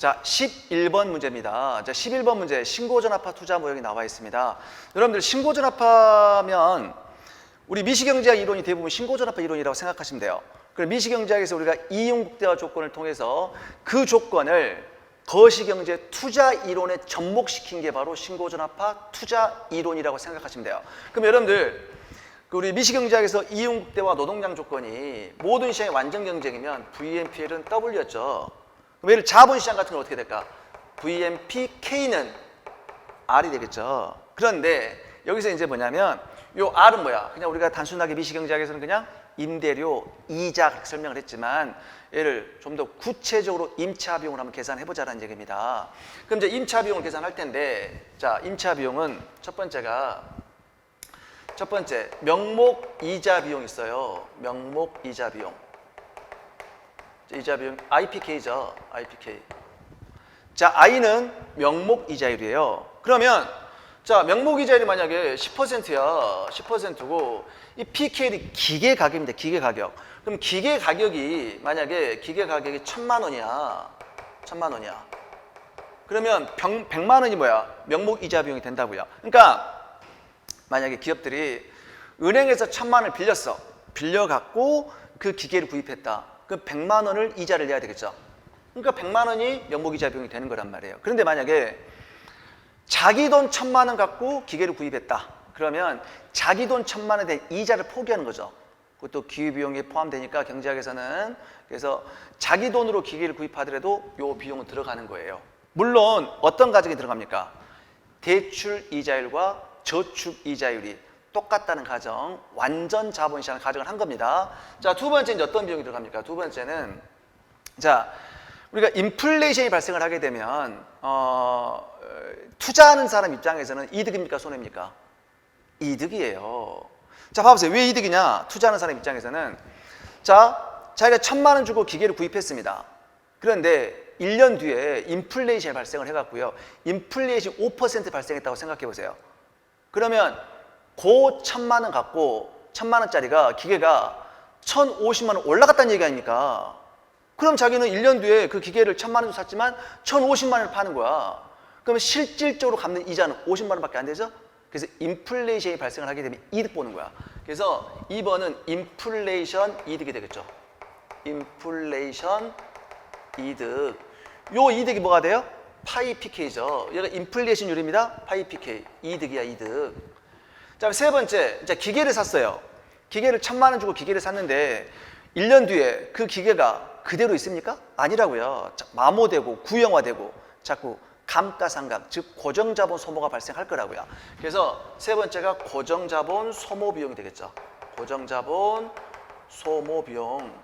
자, 11번 문제입니다. 자, 11번 문제 신고전압화 투자 모형이 나와 있습니다. 여러분들 신고전압화면 우리 미시경제학 이론이 대부분 신고전압화 이론이라고 생각하시면 돼요. 그럼 미시경제학에서 우리가 이윤국대화 조건을 통해서 그 조건을 거시경제 투자 이론에 접목시킨 게 바로 신고전압화 투자 이론이라고 생각하시면 돼요. 그럼 여러분들 우리 미시경제학에서 이윤국대화 노동장 조건이 모든 시장의 완전 경쟁이면 VMPL은 W였죠. 그럼 예를 자본시장 같은 건 어떻게 될까? VMPK는 R이 되겠죠. 그런데 여기서 이제 뭐냐면 요 R은 뭐야? 그냥 우리가 단순하게 미시경제학에서는 그냥 임대료, 이자 그렇게 설명을 했지만 얘를 좀 더 구체적으로 임차 비용을 한번 계산해보자라는 얘기입니다. 그럼 이제 임차 비용을 계산할 텐데, 자, 임차 비용은 첫 번째 명목 이자 비용 있어요. 명목 이자 비용. 이자 비용 IPK죠. IPK. 자, I는 명목 이자율이에요. 그러면 자, 명목 이자율이 만약에 10%야. 10%고 이 PK는 기계 가격입니다. 기계 가격. 그럼 기계 가격이 만약에 기계 가격이 1,000만 원이야. 1,000만 원이야. 그러면 100만 원이 뭐야? 명목 이자 비용이 된다고요. 그러니까 만약에 기업들이 은행에서 1,000만 원을 빌렸어. 빌려갖고 그 기계를 구입했다. 그럼 100만 원을 이자를 내야 되겠죠. 그러니까 100만 원이 명목 이자 비용이 되는 거란 말이에요. 그런데 만약에 자기 돈 1,000만 원 갖고 기계를 구입했다. 그러면 자기 돈 1,000만 원에 대한 이자를 포기하는 거죠. 그것도 기회비용에 포함되니까 경제학에서는. 그래서 자기 돈으로 기계를 구입하더라도 요 비용은 들어가는 거예요. 물론 어떤 가정이 들어갑니까? 대출 이자율과 저축 이자율이 똑같다는 가정, 완전 자본시장 가정을 한 겁니다. 자, 두 번째는 어떤 비용이 들어갑니까? 두 번째는 자, 우리가 인플레이션이 발생을 하게 되면 투자하는 사람 입장에서는 이득입니까? 손해입니까? 이득이에요. 자, 봐보세요. 왜 이득이냐? 투자하는 사람 입장에서는 자, 자기가 1,000만 원 주고 기계를 구입했습니다. 그런데 1년 뒤에 인플레이션이 발생을 해갖고요. 인플레이션이 5% 발생했다고 생각해 보세요. 그러면 그 1,000만 원 갖고 1,000만 원짜리가 기계가 1,050만 원 올라갔다는 얘기 아닙니까? 그럼 자기는 1년 뒤에 그 기계를 1,000만 원 주고 샀지만 1,050만 원을 파는 거야. 그러면 실질적으로 갚는 이자는 50만 원밖에 안 되죠? 그래서 인플레이션이 발생을 하게 되면 이득 보는 거야. 그래서 2번은 인플레이션 이득이 되겠죠. 인플레이션 이득. 요 이득이 뭐가 돼요? 파이 PK죠. 얘가 인플레이션율입니다. 파이 PK. 이득이야, 이득. 자, 세 번째. 이제 기계를 샀어요. 기계를 1,000만 원 주고 기계를 샀는데 1년 뒤에 그 기계가 그대로 있습니까? 아니라고요. 마모되고 구형화되고 자꾸 감가상각, 즉 고정자본 소모가 발생할 거라고요. 그래서 세 번째가 고정자본 소모 비용이 되겠죠. 고정자본 소모 비용.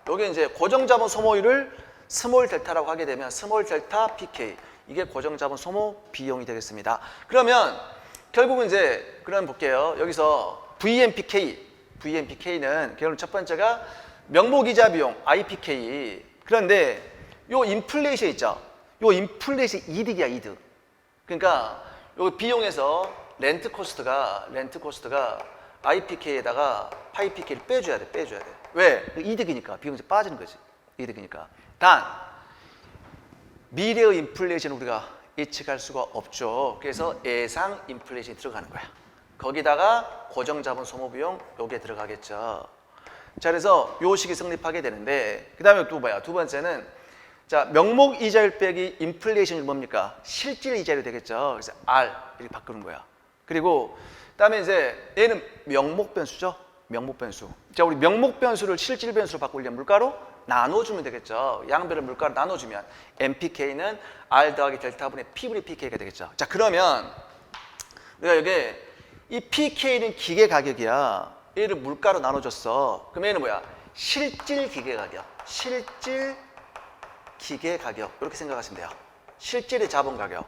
여기 이제 고정자본 소모율을 스몰 델타라고 하게 되면 스몰 델타 PK. 이게 고정자본 소모 비용이 되겠습니다. 그러면 결국은 이제 그럼 볼게요. 여기서 VMPK는 결국 첫 번째가 명목이자 비용 IPK. 그런데 요 인플레이션 있죠. 요 인플레이션 이득이야, 이득. 그러니까 요 비용에서 렌트 코스트가 IPK에다가 파이 PK를 빼줘야 돼. 왜? 이득이니까. 비용이 빠지는 거지. 이득이니까. 단 미래의 인플레이션을 우리가 예측할 수가 없죠. 그래서 예상 인플레이션이 들어가는 거야. 거기다가 고정자본 소모 비용 요게 들어가겠죠. 자, 그래서 요 식이 성립하게 되는데 그 다음에 또 뭐야? 두 번째는 자, 명목 이자율 빼기 인플레이션이 뭡니까? 실질 이자율이 되겠죠. 그래서 R 이렇게 바꾸는 거야. 그리고 그다음에 이제 얘는 명목 변수죠. 명목 변수. 자, 우리 명목 변수를 실질 변수로 바꾸려면 물가로 나눠주면 되겠죠. 양배를 물가로 나눠주면 MPK는 R 더하기 델타분의 P분의 PK가 되겠죠. 자, 그러면 우리가 여기 이 PK는 기계 가격이야. 얘를 물가로 나눠줬어. 그럼 얘는 뭐야? 실질 기계 가격. 실질 기계 가격. 이렇게 생각하시면 돼요. 실질의 자본 가격.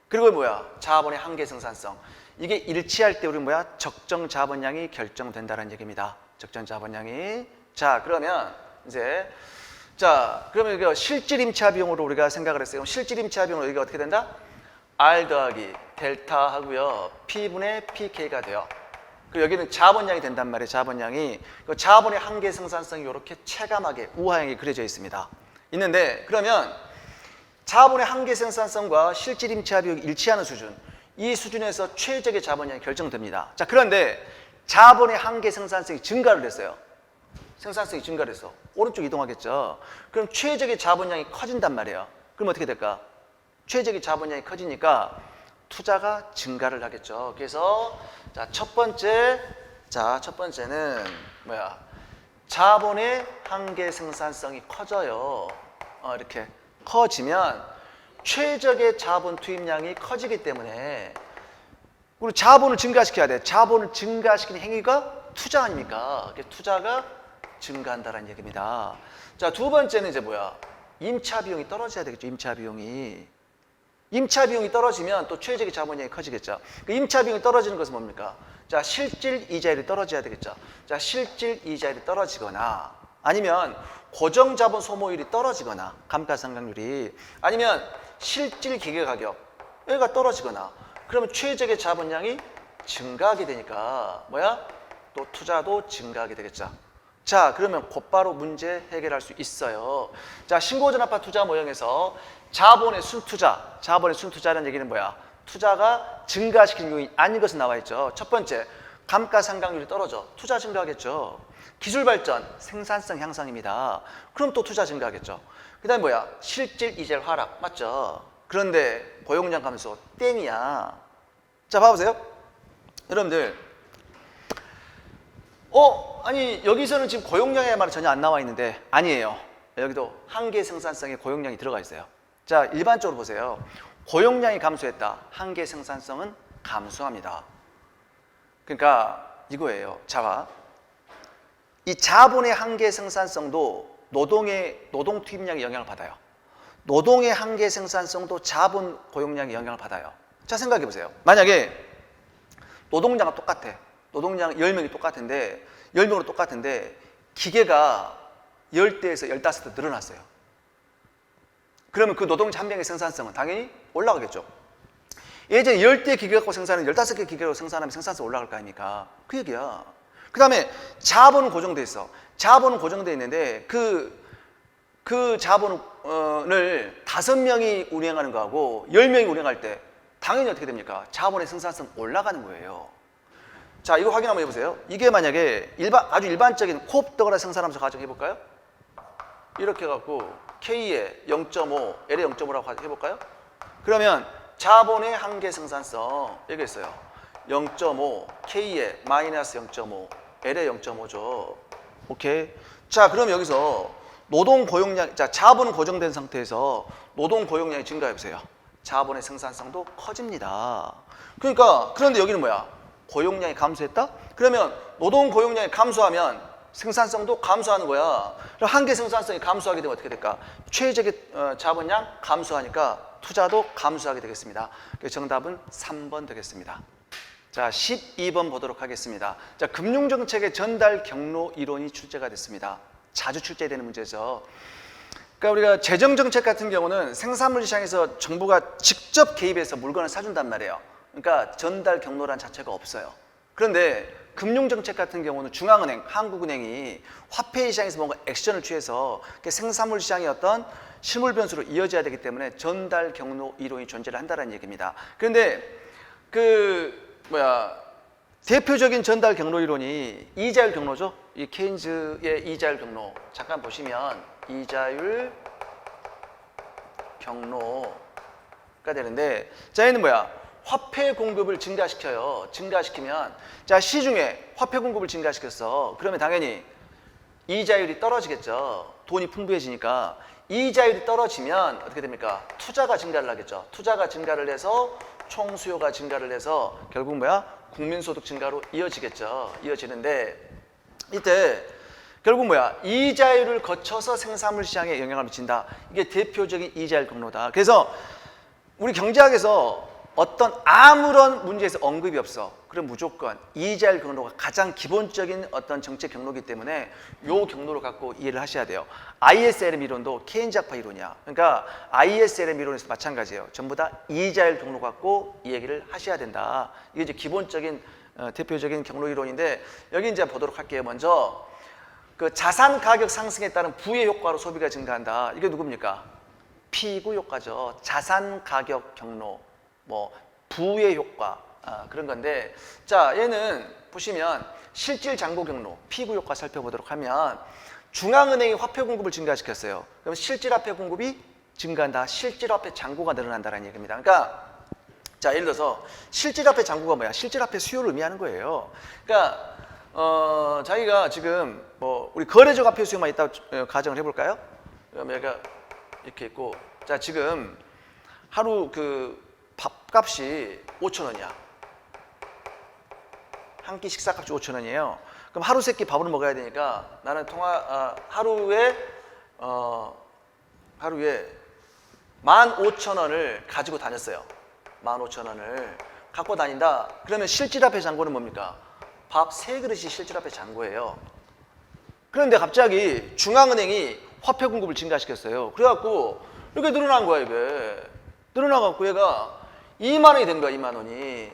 그리고 뭐야? 자본의 한계 생산성. 이게 일치할 때 우리 뭐야? 적정 자본량이 결정된다는 얘기입니다. 적정 자본량이. 자, 그러면 이제 그러면 이거 실질 임차 비용으로 우리가 생각을 했어요. 그럼 실질 임차 비용으로 여기가 어떻게 된다? R 더하기 델타 하고요. P분의 PK가 돼요. 그리고 여기는 자본량이 된단 말이에요. 자본량이. 자본의 한계 생산성이 이렇게 체감하게 우하형이 그려져 있습니다. 있는데 그러면 자본의 한계 생산성과 실질 임차 비용이 일치하는 수준, 이 수준에서 최적의 자본량이 결정됩니다. 자, 그런데 자본의 한계 생산성이 증가를 했어요. 생산성이 증가를 했어. 오른쪽 이동하겠죠. 그럼 최적의 자본량이 커진단 말이에요. 그럼 어떻게 될까? 최적의 자본량이 커지니까 투자가 증가를 하겠죠. 그래서 자, 첫 번째는 뭐야? 자본의 한계 생산성이 커져요. 이렇게 커지면 최적의 자본 투입량이 커지기 때문에 우리 자본을 증가시켜야 돼. 자본을 증가시키는 행위가 투자 아닙니까? 투자가 증가한다는 얘기입니다. 자, 두 번째는 이제 뭐야? 임차 비용이 떨어져야 되겠죠. 임차 비용이 떨어지면 또 최적의 자본량이 커지겠죠. 그 임차 비용이 떨어지는 것은 뭡니까? 자, 실질 이자율이 떨어져야 되겠죠. 자, 실질 이자율이 떨어지거나 아니면 고정 자본 소모율이 떨어지거나 감가상각률이 아니면 실질 기계 가격 여기가 떨어지거나 그러면 최적의 자본량이 증가하게 되니까 뭐야? 또 투자도 증가하게 되겠죠. 자, 그러면 곧바로 문제 해결할 수 있어요. 자, 신고전환파 투자 모형에서 자본의 순투자라는 얘기는 뭐야? 투자가 증가시키는 요인이 아닌 것은 나와 있죠. 첫 번째, 감가상각률이 떨어져. 투자 증가하겠죠. 기술 발전, 생산성 향상입니다. 그럼 또 투자 증가하겠죠. 그 다음에 뭐야? 실질 이자율 하락, 맞죠? 그런데 고용량 감소, 땡이야. 자, 봐보세요. 여러분들. 아니 여기서는 지금 고용량의 말이 전혀 안 나와 있는데 아니에요. 여기도 한계 생산성에 고용량이 들어가 있어요. 자, 일반적으로 보세요. 고용량이 감소했다. 한계 생산성은 감소합니다. 그러니까 이거예요. 자, 이 자본의 한계 생산성도 노동 투입량의 영향을 받아요. 노동의 한계 생산성도 자본 고용량의 영향을 받아요. 자, 생각해 보세요. 만약에 노동자가 똑같아. 노동량 10명이 똑같은데 10명으로 똑같은데 기계가 10대에서 15대 늘어났어요. 그러면 그 노동자 한 명의 생산성은 당연히 올라가겠죠. 예전에 10대 기계 갖고 생산하는 15개 기계로 생산하면 생산성 올라갈 거 아닙니까? 그 얘기야. 그 다음에 자본은 고정돼 있어. 자본은 고정돼 있는데 그 자본을 5명이 운행하는 거하고 10명이 운행할 때 당연히 어떻게 됩니까? 자본의 생산성 올라가는 거예요. 자, 이거 확인 한번 해보세요. 이게 만약에 아주 일반적인 코옵더거라 생산하면서 가정해볼까요? 이렇게 해갖고 K에 0.5, L에 0.5라고 해볼까요? 그러면 자본의 한계 생산성 여기 있어요. 0.5, K에 마이너스 0.5, L에 0.5죠. 오케이. 자, 그럼 여기서 노동 고용량, 자, 자본은 고정된 상태에서 노동 고용량이 증가해보세요. 자본의 생산성도 커집니다. 그러니까, 그런데 여기는 뭐야? 고용량이 감소했다? 그러면 노동 고용량이 감소하면 생산성도 감소하는 거야. 그럼 한계 생산성이 감소하게 되면 어떻게 될까? 최적의 자본량 감소하니까 투자도 감소하게 되겠습니다. 그래서 정답은 3번 되겠습니다. 자, 12번 보도록 하겠습니다. 자, 금융정책의 전달 경로 이론이 출제가 됐습니다. 자주 출제되는 문제죠. 그러니까 우리가 재정정책 같은 경우는 생산물 시장에서 정부가 직접 개입해서 물건을 사준단 말이에요. 그러니까 전달 경로란 자체가 없어요. 그런데 금융정책 같은 경우는 중앙은행, 한국은행이 화폐 시장에서 뭔가 액션을 취해서 생산물 시장의 어떤 실물 변수로 이어져야 되기 때문에 전달 경로 이론이 존재를 한다는 얘기입니다. 그런데 대표적인 전달 경로 이론이 이자율 경로죠. 이 케인즈의 이자율 경로 잠깐 보시면 이자율 경로가 되는데, 자, 얘는 뭐야? 화폐 공급을 증가시켜요. 증가시키면, 자, 시중에 화폐 공급을 증가시켰어. 그러면 당연히 이자율이 떨어지겠죠. 돈이 풍부해지니까. 이자율이 떨어지면 어떻게 됩니까? 투자가 증가를 하겠죠. 투자가 증가를 해서 총수요가 증가를 해서 결국 뭐야? 국민소득 증가로 이어지겠죠. 이어지는데 이때 결국 뭐야? 이자율을 거쳐서 생산물 시장에 영향을 미친다. 이게 대표적인 이자율 경로다. 그래서 우리 경제학에서 어떤 아무런 문제에서 언급이 없어. 그럼 무조건 이자율 경로가 가장 기본적인 어떤 정책 경로이기 때문에 이 경로를 갖고 이해를 하셔야 돼요. ISLM 이론도 케인즈학파 이론이야. 그러니까 ISLM 이론에서 마찬가지예요. 전부 다 이자율 경로 갖고 이 얘기를 하셔야 된다. 이게 이제 기본적인 대표적인 경로 이론인데, 여기 이제 보도록 할게요. 먼저 그 자산 가격 상승에 따른 부의 효과로 소비가 증가한다. 이게 누굽니까? 피구 효과죠. 자산 가격 경로, 뭐 부의 효과 그런 건데, 자 얘는 보시면 실질 잔고 경로, 피구 효과 살펴보도록 하면 중앙은행이 화폐 공급을 증가시켰어요. 그럼 실질 화폐 공급이 증가한다. 실질 화폐 잔고가 늘어난다는 얘기입니다. 그러니까 자 예를 들어서 실질 화폐 잔고가 뭐야? 실질 화폐 수요를 의미하는 거예요. 그러니까 자기가 지금 뭐 우리 거래적 화폐 수요만 있다고 가정을 해볼까요? 그럼 얘가 이렇게 있고, 자 지금 하루 그 밥값이 5,000원이야. 한 끼 식사값이 5,000원이에요. 그럼 하루 세 끼 밥을 먹어야 되니까 나는 하루에 15,000원을 가지고 다녔어요. 15,000원을 갖고 다닌다. 그러면 실질화폐 잔고는 뭡니까? 밥 3그릇이 실질화폐 잔고예요. 그런데 갑자기 중앙은행이 화폐 공급을 증가시켰어요. 그래갖고 이렇게 늘어난 거야, 이게. 늘어나갖고 얘가 2만 원이 된 거야, 2만 원이.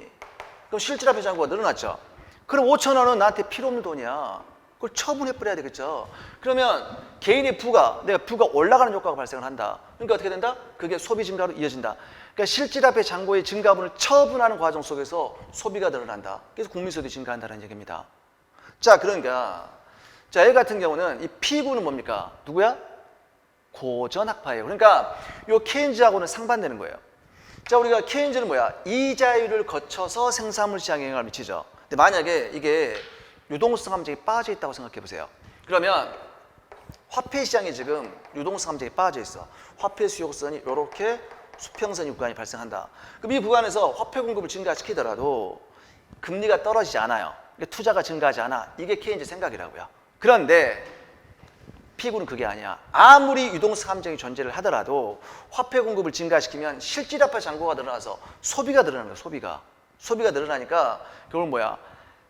그럼 실질화폐 잔고가 늘어났죠. 그럼 5,000원은 나한테 필요 없는 돈이야. 그걸 처분해버려야 되겠죠. 그러면 개인의 내가 부가 올라가는 효과가 발생을 한다. 그러니까 어떻게 된다? 그게 소비 증가로 이어진다. 그러니까 실질화폐 잔고의 증가분을 처분하는 과정 속에서 소비가 늘어난다. 그래서 국민소득이 증가한다는 얘기입니다. 자, 그러니까 자, 얘 같은 경우는 이 P구는 뭡니까? 누구야? 고전학파예요. 그러니까 요 케인즈하고는 상반되는 거예요. 자, 우리가 케인즈는 뭐야? 이자율을 거쳐서 생산물 시장에 영향을 미치죠. 근데 만약에 이게 유동성 함정이 빠져 있다고 생각해 보세요. 그러면 화폐 시장이 지금 유동성 함정이 빠져 있어. 화폐 수요선이 이렇게 수평선 구간이 발생한다. 그럼 이 구간에서 화폐 공급을 증가시키더라도 금리가 떨어지지 않아요. 투자가 증가하지 않아. 이게 케인즈 생각이라고요. 그런데 P구는 그게 아니야. 아무리 유동성 함정이 존재를 하더라도 화폐 공급을 증가시키면 실질화폐 잔고가 늘어나서 소비가 늘어나는 거야. 소비가 늘어나니까 그걸 뭐야?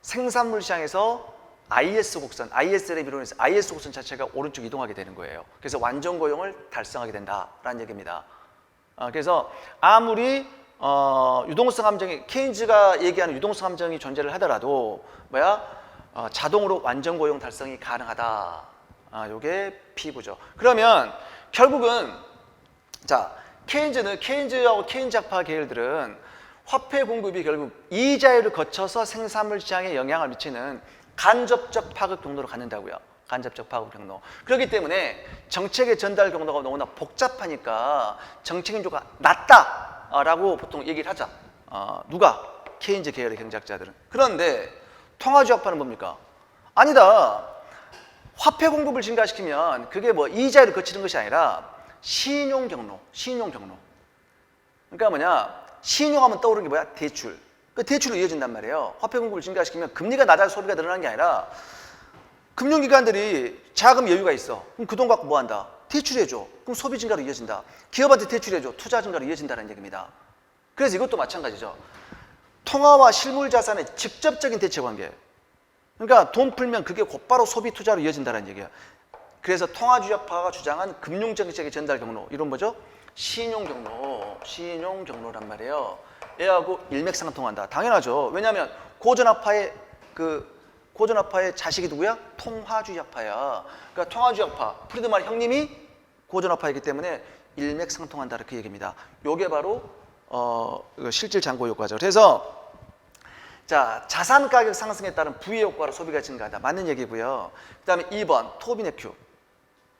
생산물 시장에서 IS 곡선, ISL의 비롯해서 IS 곡선 자체가 오른쪽 이동하게 되는 거예요. 그래서 완전 고용을 달성하게 된다라는 얘기입니다. 그래서 아무리 유동성 함정이 케인즈가 얘기하는 유동성 함정이 존재를 하더라도 자동으로 완전 고용 달성이 가능하다. 요게 P구죠. 그러면 결국은 자 케인즈하고 케인즈학파 계열들은 화폐 공급이 결국 이자율을 거쳐서 생산물 시장에 영향을 미치는 간접적 파급 경로로 갖는다고요. 간접적 파급 경로. 그렇기 때문에 정책의 전달 경로가 너무나 복잡하니까 정책 인조가 낮다라고 보통 얘기를 하자. 누가? 케인즈 계열의 경제학자들은. 그런데 통화주학파는 뭡니까? 아니다. 화폐 공급을 증가시키면 그게 뭐 이자율을 거치는 것이 아니라 신용 경로. 그러니까 뭐냐? 신용하면 떠오르는 게 뭐야? 대출. 그 대출로 이어진단 말이에요. 화폐 공급을 증가시키면 금리가 낮아서 소비가 늘어나는 게 아니라 금융기관들이 자금 여유가 있어. 그럼 그 돈 갖고 뭐 한다? 대출해줘. 그럼 소비 증가로 이어진다. 기업한테 대출해줘. 투자 증가로 이어진다는 얘기입니다. 그래서 이것도 마찬가지죠. 통화와 실물 자산의 직접적인 대체 관계. 그러니까 돈 풀면 그게 곧바로 소비 투자로 이어진다는 얘기야. 그래서 통화주의학파가 주장한 금융정책의 전달 경로. 이런 뭐죠? 신용 경로란 말이에요. 얘하고 일맥상통한다. 당연하죠. 왜냐하면 고전학파의 자식이 누구야? 통화주의학파야. 그러니까 통화주의학파, 프리드만 형님이 고전학파이기 때문에 일맥상통한다 이렇게 얘기입니다. 요게 바로 실질 잔고 효과죠. 그래서 자, 자산 가격 상승에 따른 부의 효과로 소비가 증가한다. 맞는 얘기고요. 그다음에 2번 토빈의 Q.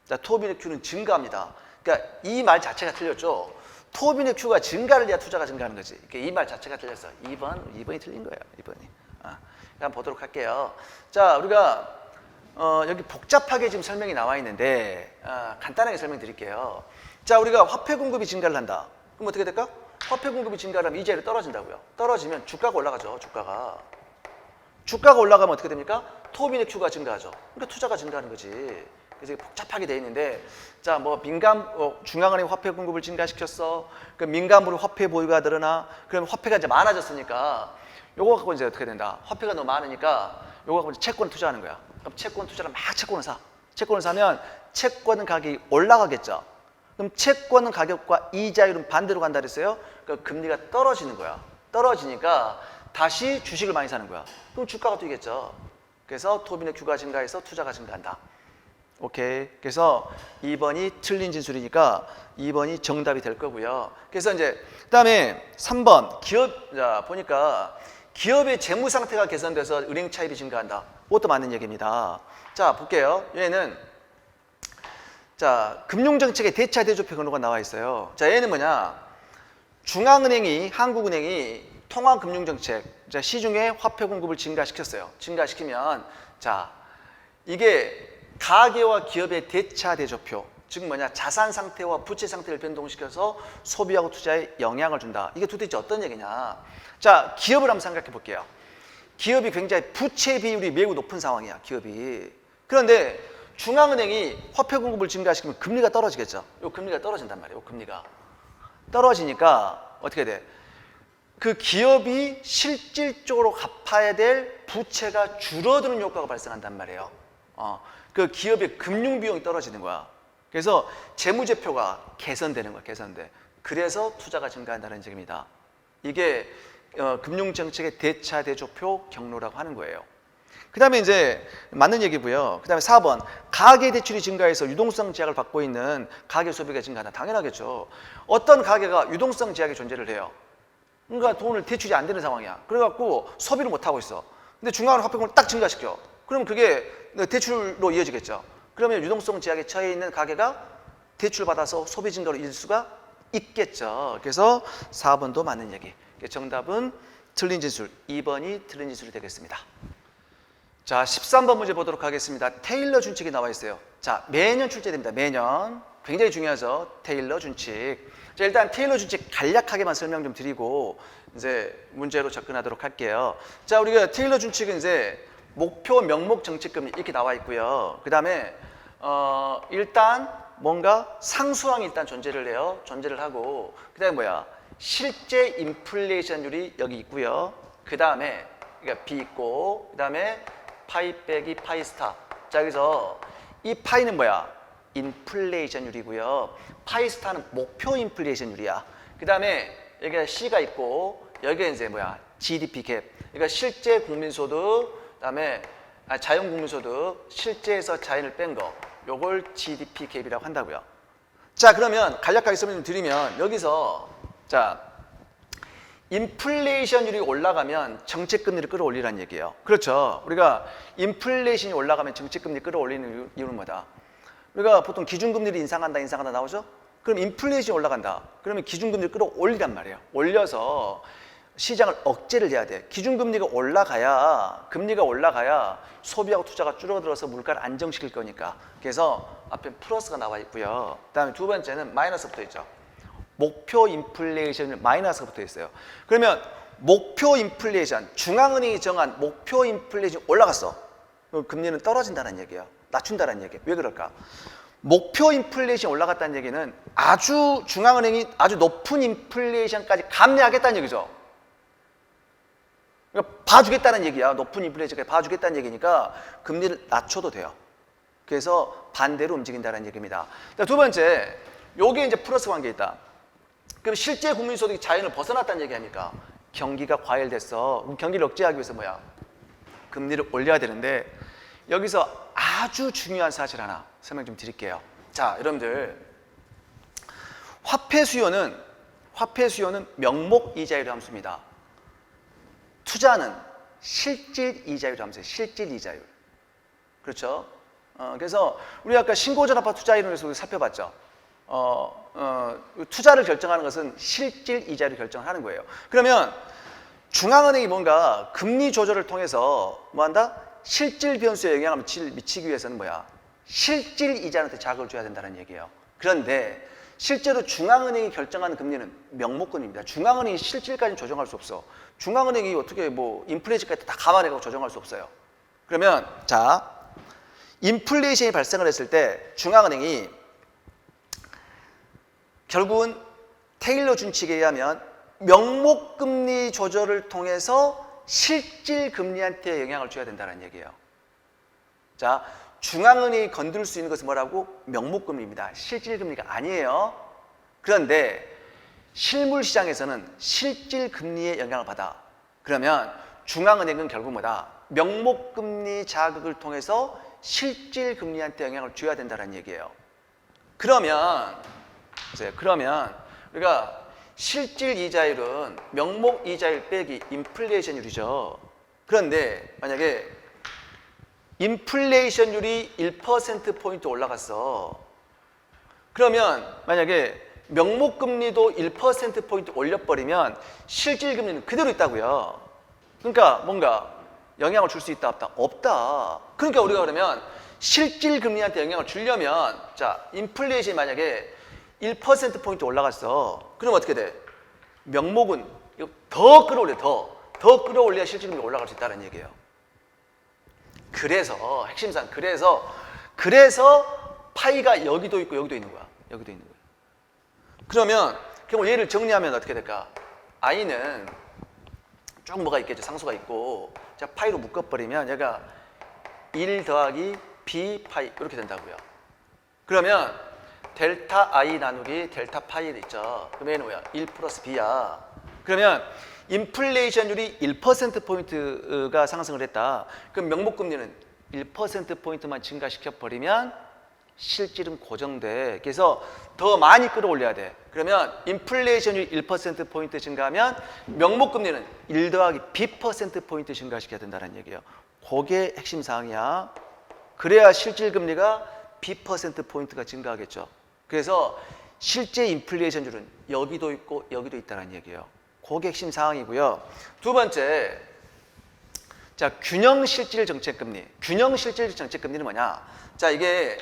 자, 토빈의 Q는 증가합니다. 그러니까 이 말 자체가 틀렸죠. 토빈의 Q가 증가를 해야 투자가 증가하는 거지. 그러니까 이 말 자체가 틀렸어. 2번이 틀린 거예요. 2번이. 한번 보도록 할게요. 자, 우리가 여기 복잡하게 지금 설명이 나와 있는데 간단하게 설명드릴게요. 자, 우리가 화폐 공급이 증가를 한다. 그럼 어떻게 될까? 화폐 공급이 증가하면 이자율이 떨어진다고요. 떨어지면 주가가 올라가죠. 주가가 올라가면 어떻게 됩니까? 토빈의 Q가 증가하죠. 그러니까 투자가 증가하는 거지. 그래서 복잡하게 돼 있는데, 자, 뭐 중앙은행 화폐 공급을 증가시켰어. 그 민간부로 화폐 보유가 늘어나. 그러면 화폐가 이제 많아졌으니까 요거 갖고 이제 어떻게 된다? 화폐가 너무 많으니까 요거 갖고 이제 채권 투자하는 거야. 그럼 채권 투자를 막 채권을 사. 채권을 사면 채권 가격이 올라가겠죠. 그럼 채권 가격과 이자율은 반대로 간다 그랬어요. 그러니까 금리가 떨어지는 거야. 떨어지니까 다시 주식을 많이 사는 거야. 그럼 주가가 뛰겠죠. 그래서 토빈의 Q가 증가해서 투자가 증가한다. 오케이. 그래서 2번이 틀린 진술이니까 2번이 정답이 될 거고요. 그래서 이제 그다음에 3번 기업, 자 보니까 기업의 재무 상태가 개선돼서 은행 차입이 증가한다. 그것도 맞는 얘기입니다. 자 볼게요. 얘는 자 금융정책의 대차 대조표 경로가 나와 있어요. 자 얘는 뭐냐? 중앙은행이 한국은행이 통화금융정책, 자 시중에 화폐 공급을 증가시켰어요. 증가시키면 자 이게 가계와 기업의 대차 대조표, 즉 뭐냐 자산 상태와 부채 상태를 변동시켜서 소비하고 투자에 영향을 준다. 이게 도대체 어떤 얘기냐? 자 기업을 한번 생각해 볼게요. 기업이 굉장히 부채 비율이 매우 높은 상황이야. 기업이. 그런데 중앙은행이 화폐 공급을 증가시키면 금리가 떨어지겠죠. 요 금리가 떨어진단 말이에요. 요 금리가 떨어지니까 어떻게 돼? 그 기업이 실질적으로 갚아야 될 부채가 줄어드는 효과가 발생한단 말이에요. 그 기업의 금융 비용이 떨어지는 거야. 그래서 재무제표가 개선되는 거야. 개선돼. 그래서 투자가 증가한다는 얘기입니다. 이게 금융정책의 대차 대조표 경로라고 하는 거예요. 그 다음에 이제 맞는 얘기고요. 그 다음에 4번 가계 대출이 증가해서 유동성 제약을 받고 있는 가계 소비가 증가한다. 당연하겠죠. 어떤 가계가 유동성 제약이 존재를 해요. 그러니까 돈을 대출이 안 되는 상황이야. 그래갖고 소비를 못 하고 있어. 근데 중앙은행 화폐금을 딱 증가시켜. 그럼 그게 대출로 이어지겠죠. 그러면 유동성 제약에 처해 있는 가계가 대출 받아서 소비 증가로 이을 수가 있겠죠. 그래서 4번도 맞는 얘기. 정답은 틀린 진술, 2번이 틀린 진술이 되겠습니다. 자, 13번 문제 보도록 하겠습니다. 테일러 준칙이 나와 있어요. 자, 매년 출제됩니다. 매년. 굉장히 중요하죠. 테일러 준칙. 자, 일단 테일러 준칙 간략하게만 설명 좀 드리고 이제 문제로 접근하도록 할게요. 자, 우리가 테일러 준칙은 이제 목표, 명목, 정책금리 이렇게 나와 있고요. 그 다음에 일단 뭔가 상수항이 일단 존재를 해요. 존재를 하고 그 다음에 뭐야? 실제 인플레이션율이 여기 있고요. 그 다음에 그러니까 B 있고 그 다음에 파이 빼기 파이 스타. 자, 여기서 이 파이는 뭐야? 인플레이션율이고요. 파이 스타는 목표 인플레이션율이야. 그 다음에 여기가 C가 있고 여기가 이제 뭐야? GDP 갭. 그러니까 실제 국민소득 그다음에 자연국민소득, 실제에서 자연을 뺀 거, 요걸 GDP 갭이라고 한다고요. 자, 그러면 간략하게 설명드리면 여기서 자 인플레이션율이 올라가면 정책금리를 끌어올리라는 얘기예요. 그렇죠. 우리가 인플레이션이 올라가면 정책금리 끌어올리는 이유는 뭐다? 우리가 보통 기준금리를 인상한다 나오죠? 그럼 인플레이션이 올라간다. 그러면 기준금리를 끌어올리란 말이에요. 올려서 시장을 억제를 해야 돼. 기준금리가 올라가야, 금리가 올라가야 소비하고 투자가 줄어들어서 물가를 안정시킬 거니까. 그래서 앞에 플러스가 나와 있고요. 그 다음에 두 번째는 마이너스 붙어 있죠. 목표 인플레이션이 마이너스가 붙어 있어요. 그러면 목표 인플레이션, 중앙은행이 정한 목표 인플레이션이 올라갔어. 그럼 금리는 떨어진다는 얘기예요. 낮춘다는 얘기예요. 왜 그럴까? 목표 인플레이션이 올라갔다는 얘기는 중앙은행이 아주 높은 인플레이션까지 감내하겠다는 얘기죠. 그러니까 봐주겠다는 얘기야. 높은 인플레이션까지 봐주겠다는 얘기니까 금리를 낮춰도 돼요. 그래서 반대로 움직인다는 얘기입니다. 두 번째, 요게 이제 플러스 관계 있다. 그럼 실제 국민소득이 자연을 벗어났다는 얘기 아닙니까? 경기가 과열됐어. 경기를 억제하기 위해서 뭐야? 금리를 올려야 되는데 여기서 아주 중요한 사실 하나 설명 좀 드릴게요. 자, 여러분들 화폐 수요는 명목 이자율 함수입니다. 투자는 실질 이자율 함수예요. 실질 이자율. 그렇죠? 그래서 우리 아까 신고전환파 투자 이론에서 살펴봤죠. 투자를 결정하는 것은 실질 이자율을 결정하는 거예요. 그러면 중앙은행이 뭔가 금리 조절을 통해서 뭐한다? 실질 변수에 영향을 미치기 위해서는 뭐야? 실질 이자한테 자극을 줘야 된다는 얘기예요. 그런데 실제로 중앙은행이 결정하는 금리는 명목금리입니다. 중앙은행이 실질까지 조정할 수 없어. 중앙은행이 어떻게 뭐 인플레이션까지 다 감안해서 조정할 수 없어요. 그러면 자, 인플레이션이 발생을 했을 때 중앙은행이 결국은 테일러 준칙에 의하면 명목금리 조절을 통해서 실질 금리한테 영향을 줘야 된다는 얘기예요. 자, 중앙은행이 건드릴 수 있는 것은 뭐라고? 명목금리입니다. 실질 금리가 아니에요. 그런데 실물 시장에서는 실질 금리의 영향을 받아. 그러면 중앙은행은 결국 뭐다? 명목금리 자극을 통해서 실질 금리한테 영향을 줘야 된다는 얘기예요. 그러면 우리가 실질 이자율은 명목 이자율 빼기 인플레이션율이죠. 그런데 만약에 인플레이션율이 1%포인트 올라갔어. 그러면 만약에 명목 금리도 1%포인트 올려버리면 실질 금리는 그대로 있다고요. 그러니까 뭔가 영향을 줄 수 있다 없다? 없다. 그러니까 우리가 그러면 실질 금리한테 영향을 주려면 자, 인플레이션이 만약에 1%포인트 올라갔어. 그럼 어떻게 돼? 명목은 더 끌어올려. 더 끌어올려야 실질 금리가 올라갈 수 있다는 얘기예요. 그래서 핵심상 그래서 파이가 여기도 있고 여기도 있는 거야. 여기도 있는 거야. 그러면 얘를 정리하면 어떻게 될까? i는 쭉 뭐가 있겠죠. 상수가 있고 자, 파이로 묶어버리면 얘가 1 더하기 b 파이 이렇게 된다고요. 그러면 델타 i 나누기 델타 파이 있죠. 그럼 얘는 뭐야? 1 플러스 b야. 그러면 인플레이션율이 1%포인트가 상승을 했다. 그럼 명목금리는 1%포인트만 증가시켜버리면 실질은 고정돼. 그래서 더 많이 끌어올려야 돼. 그러면 인플레이션율이 1%포인트 증가하면 명목금리는 1 더하기 b%포인트 증가시켜야 된다는 얘기예요. 그게 핵심 사항이야. 그래야 실질금리가 b%포인트가 증가하겠죠. 그래서 실제 인플레이션율은 여기도 있고 여기도 있다는 얘기예요. 그게 핵심 사항이고요. 두 번째, 자, 균형 실질 정책금리. 균형 실질 정책금리는 뭐냐? 자, 이게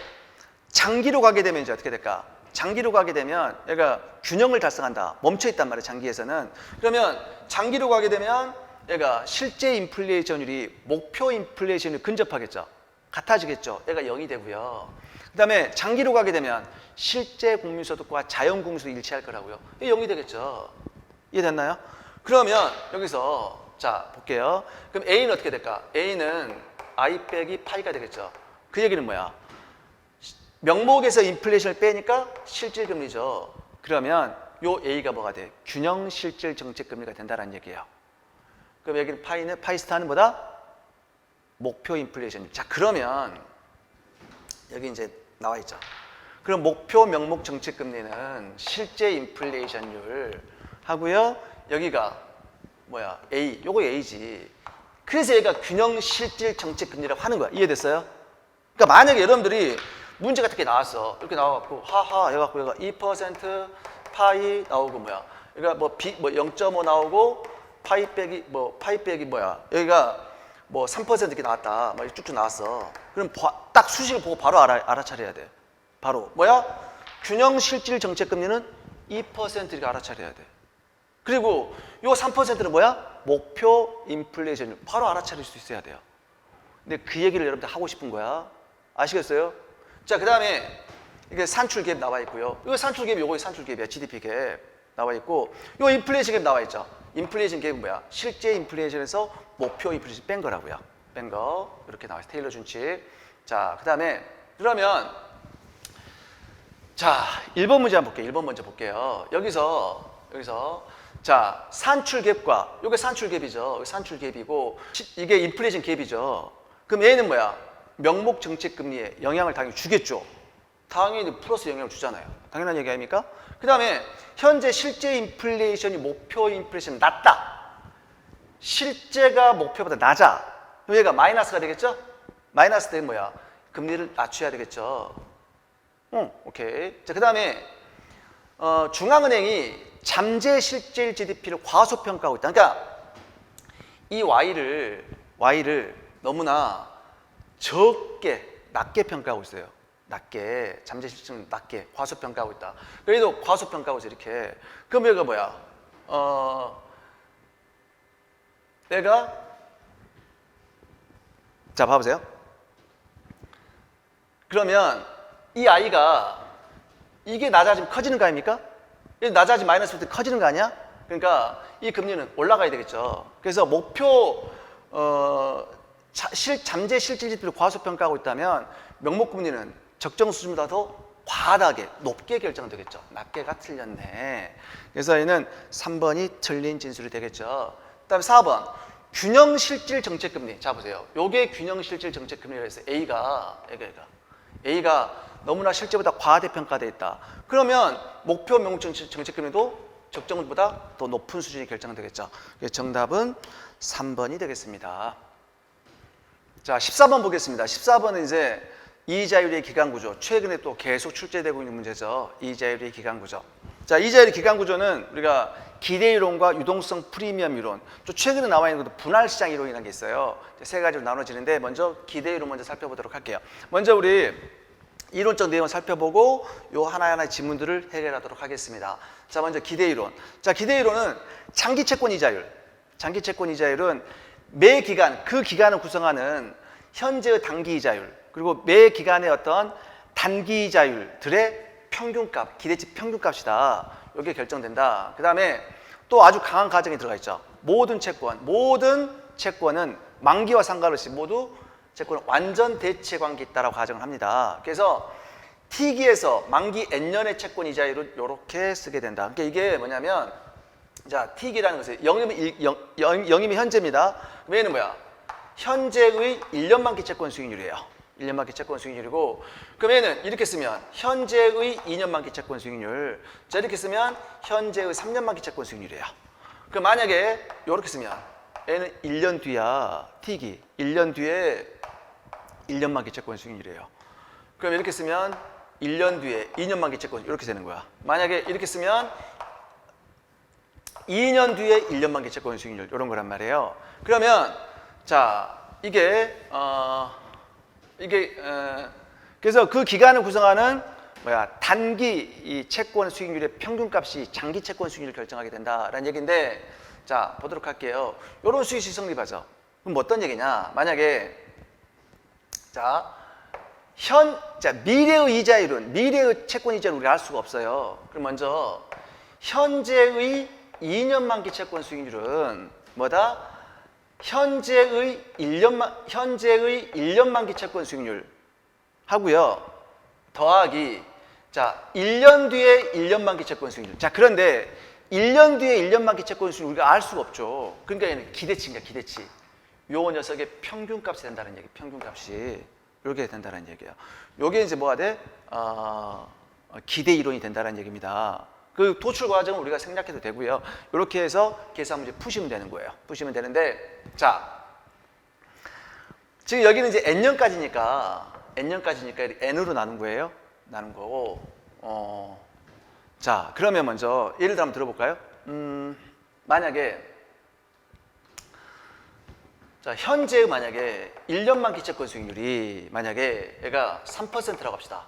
장기로 가게 되면 이제 어떻게 될까? 장기로 가게 되면 얘가 균형을 달성한다. 멈춰 있단 말이에요. 장기에서는. 그러면 장기로 가게 되면 얘가 실제 인플레이션율이 목표 인플레이션율 근접하겠죠. 같아지겠죠. 얘가 0이 되고요. 그 다음에 장기로 가게 되면 실제 국민소득과 자연국민소득이 일치할 거라고요. 이게 0이 되겠죠. 이해됐나요? 그러면 여기서 자 볼게요. 그럼 A는 어떻게 될까? A는 I 빼기 파이가 되겠죠. 그 얘기는 뭐야? 명목에서 인플레이션을 빼니까 실질금리죠. 그러면 요 A가 뭐가 돼? 균형 실질 정책금리가 된다는 얘기예요. 그럼 여기는 파이 스타는 뭐다? 목표 인플레이션. 자, 그러면 여기 이제 나와 있죠. 그럼 목표 명목 정책금리는 실제 인플레이션율 하고요. 여기가 뭐야? A. 요거 A지. 그래서 얘가 균형 실질 정책금리라고 하는 거야. 이해됐어요? 그러니까 만약에 여러분들이 문제 같은 게 나왔어. 이렇게 나와갖고 하하 해갖고 얘가 2% 파이 나오고 뭐야? 그러니까 뭐 0.5 나오고 파이 빼기 뭐야? 여기가 뭐 3% 이렇게 나왔다. 막 쭉쭉 나왔어. 그럼 딱 수식을 보고 바로 알아차려야 돼. 바로 뭐야? 균형 실질 정책금리는 2% 이렇게 알아차려야 돼. 그리고 요 3%는 뭐야? 목표 인플레이션율. 바로 알아차릴 수 있어야 돼요. 근데 그 얘기를 여러분들 하고 싶은 거야. 아시겠어요? 자, 그 다음에 이게 산출 갭 나와 있고요. 이거 산출 갭이 요거 산출 갭이야. GDP 갭 나와 있고, 요 인플레이션 갭 나와 있죠. 인플레이션 갭은 뭐야? 실제 인플레이션에서 목표 인플레이션 뺀 거라고요. 뺀 거. 이렇게 나와 있어요. 테일러 준칙. 자, 그 다음에 그러면 자, 1번 문제 한번 볼게요. 1번 먼저 볼게요. 여기서 자, 산출 갭과 요게 산출 갭이죠. 산출 갭이고 이게 인플레이션 갭이죠. 그럼 얘는 뭐야? 명목 정책 금리에 영향을 당연히 주겠죠. 당연히 플러스 영향을 주잖아요. 당연한 얘기 아닙니까? 그 다음에 현재 실제 인플레이션이 목표 인플레이션 낮다. 실제가 목표보다 낮아. 그럼 얘가 마이너스가 되겠죠? 마이너스 되면 뭐야? 금리를 낮춰야 되겠죠. 오케이. 자, 그 다음에 중앙은행이 잠재 실질 GDP를 과소평가하고 있다. 그러니까 이 Y를 너무나 낮게 평가하고 있어요. 낮게, 잠재 실질은 낮게 과소평가하고 있다. 그래도 과소평가하고 있어 이렇게. 그럼 얘가 뭐야? 얘가 자 봐보세요. 그러면 이 아이가 이게 낮아지면 커지는 거 아닙니까? 낮아지면 마이너스부터 커지는 거 아니야? 그러니까 이 금리는 올라가야 되겠죠. 그래서 목표 잠재 실질 지표를 과소평가하고 있다면 명목금리는 적정 수준보다 더 과하게 높게 결정되겠죠. 낮게가 틀렸네. 그래서 얘는 3번이 틀린 진술이 되겠죠. 그 다음에 4번 균형 실질 정책금리. 자 보세요. 요게 균형 실질 정책금리라 해서 A가 너무나 실제보다 과대평가돼 있다. 그러면 목표 명목 정책금리도 적정보다 더 높은 수준이 결정되겠죠. 정답은 3번이 되겠습니다. 자, 14번 보겠습니다. 14번은 이제 이자율의 기간구조. 최근에 또 계속 출제되고 있는 문제죠. 이자율의 기간구조. 자, 이자율의 기간구조는 우리가 기대이론과 유동성 프리미엄 이론, 또 최근에 나와 있는 것도 분할시장 이론이라는 게 있어요. 세 가지로 나눠지는데 먼저 기대이론 먼저 살펴보도록 할게요. 먼저 우리 이론적 내용을 살펴보고 요 하나하나의 지문들을 해결하도록 하겠습니다. 자, 먼저 기대이론. 자, 기대이론은 장기 채권 이자율. 장기 채권 이자율은 매 기간, 그 기간을 구성하는 현재의 단기 이자율, 그리고 매 기간의 어떤 단기 이자율들의 평균값, 기대치 평균값이다. 이게 결정된다. 그 다음에 또 아주 강한 가정이 들어가 있죠. 모든 채권은 만기와 상관없이 모두 채권은 완전 대체 관계 있다라고 가정을 합니다. 그래서 T기에서 만기 N년의 채권 이자율은 이렇게 쓰게 된다. 그러니까 이게 뭐냐면, 자, T기라는 것은 0이면 현재입니다. 그럼 얘는 뭐야? 현재의 1년 만기 채권 수익률이에요. 1년 만기 채권 수익률이고, 그럼 얘는 이렇게 쓰면 현재의 2년 만기 채권 수익률, 자, 이렇게 쓰면 현재의 3년 만기 채권 수익률이에요. 그럼 만약에 이렇게 쓰면 얘는 1년 뒤야. T기 1년 뒤에 1년 만기 채권 수익률이에요. 그럼 이렇게 쓰면 1년 뒤에 2년 만기 채권 이렇게 되는 거야. 만약에 이렇게 쓰면 2년 뒤에 1년 만기 채권 수익률 이런 거란 말이에요. 그러면 자, 그래서 그 기간을 구성하는 단기 이 채권 수익률의 평균값이 장기 채권 수익률을 결정하게 된다라는 얘기인데, 자, 보도록 할게요. 이런 수익이 성립하죠. 그럼 어떤 얘기냐? 만약에 미래의 이자율은, 미래의 채권 이자율은 우리가 알 수가 없어요. 그럼 먼저 현재의 2년 만기 채권 수익률은 뭐다? 현재의 1년 만기 채권 수익률 하고요. 더하기, 자, 1년 뒤에 1년 만기 채권 수익률. 자, 그런데 1년 뒤에 1년 만기 채권 수익률 우리가 알 수가 없죠. 그러니까 얘는 기대치입니다, 기대치. 요 녀석의 평균값이 된다는 얘기, 평균값이. 이렇게 된다는 얘기예요. 요게 이제 뭐가 돼? 기대 이론이 된다는 얘기입니다. 그 도출 과정은 우리가 생략해도 되고요. 이렇게 해서 계산 문제 푸시면 되는 거예요. 푸시면 되는데, 자, 지금 여기는 이제 n년까지니까 n으로 나눈 거예요. 나눈 거고, 자, 그러면 먼저 예를 들어 한번 들어볼까요? 만약에, 자, 현재 만약에 1년 만기 채권 수익률이 만약에 얘가 3%라고 합시다.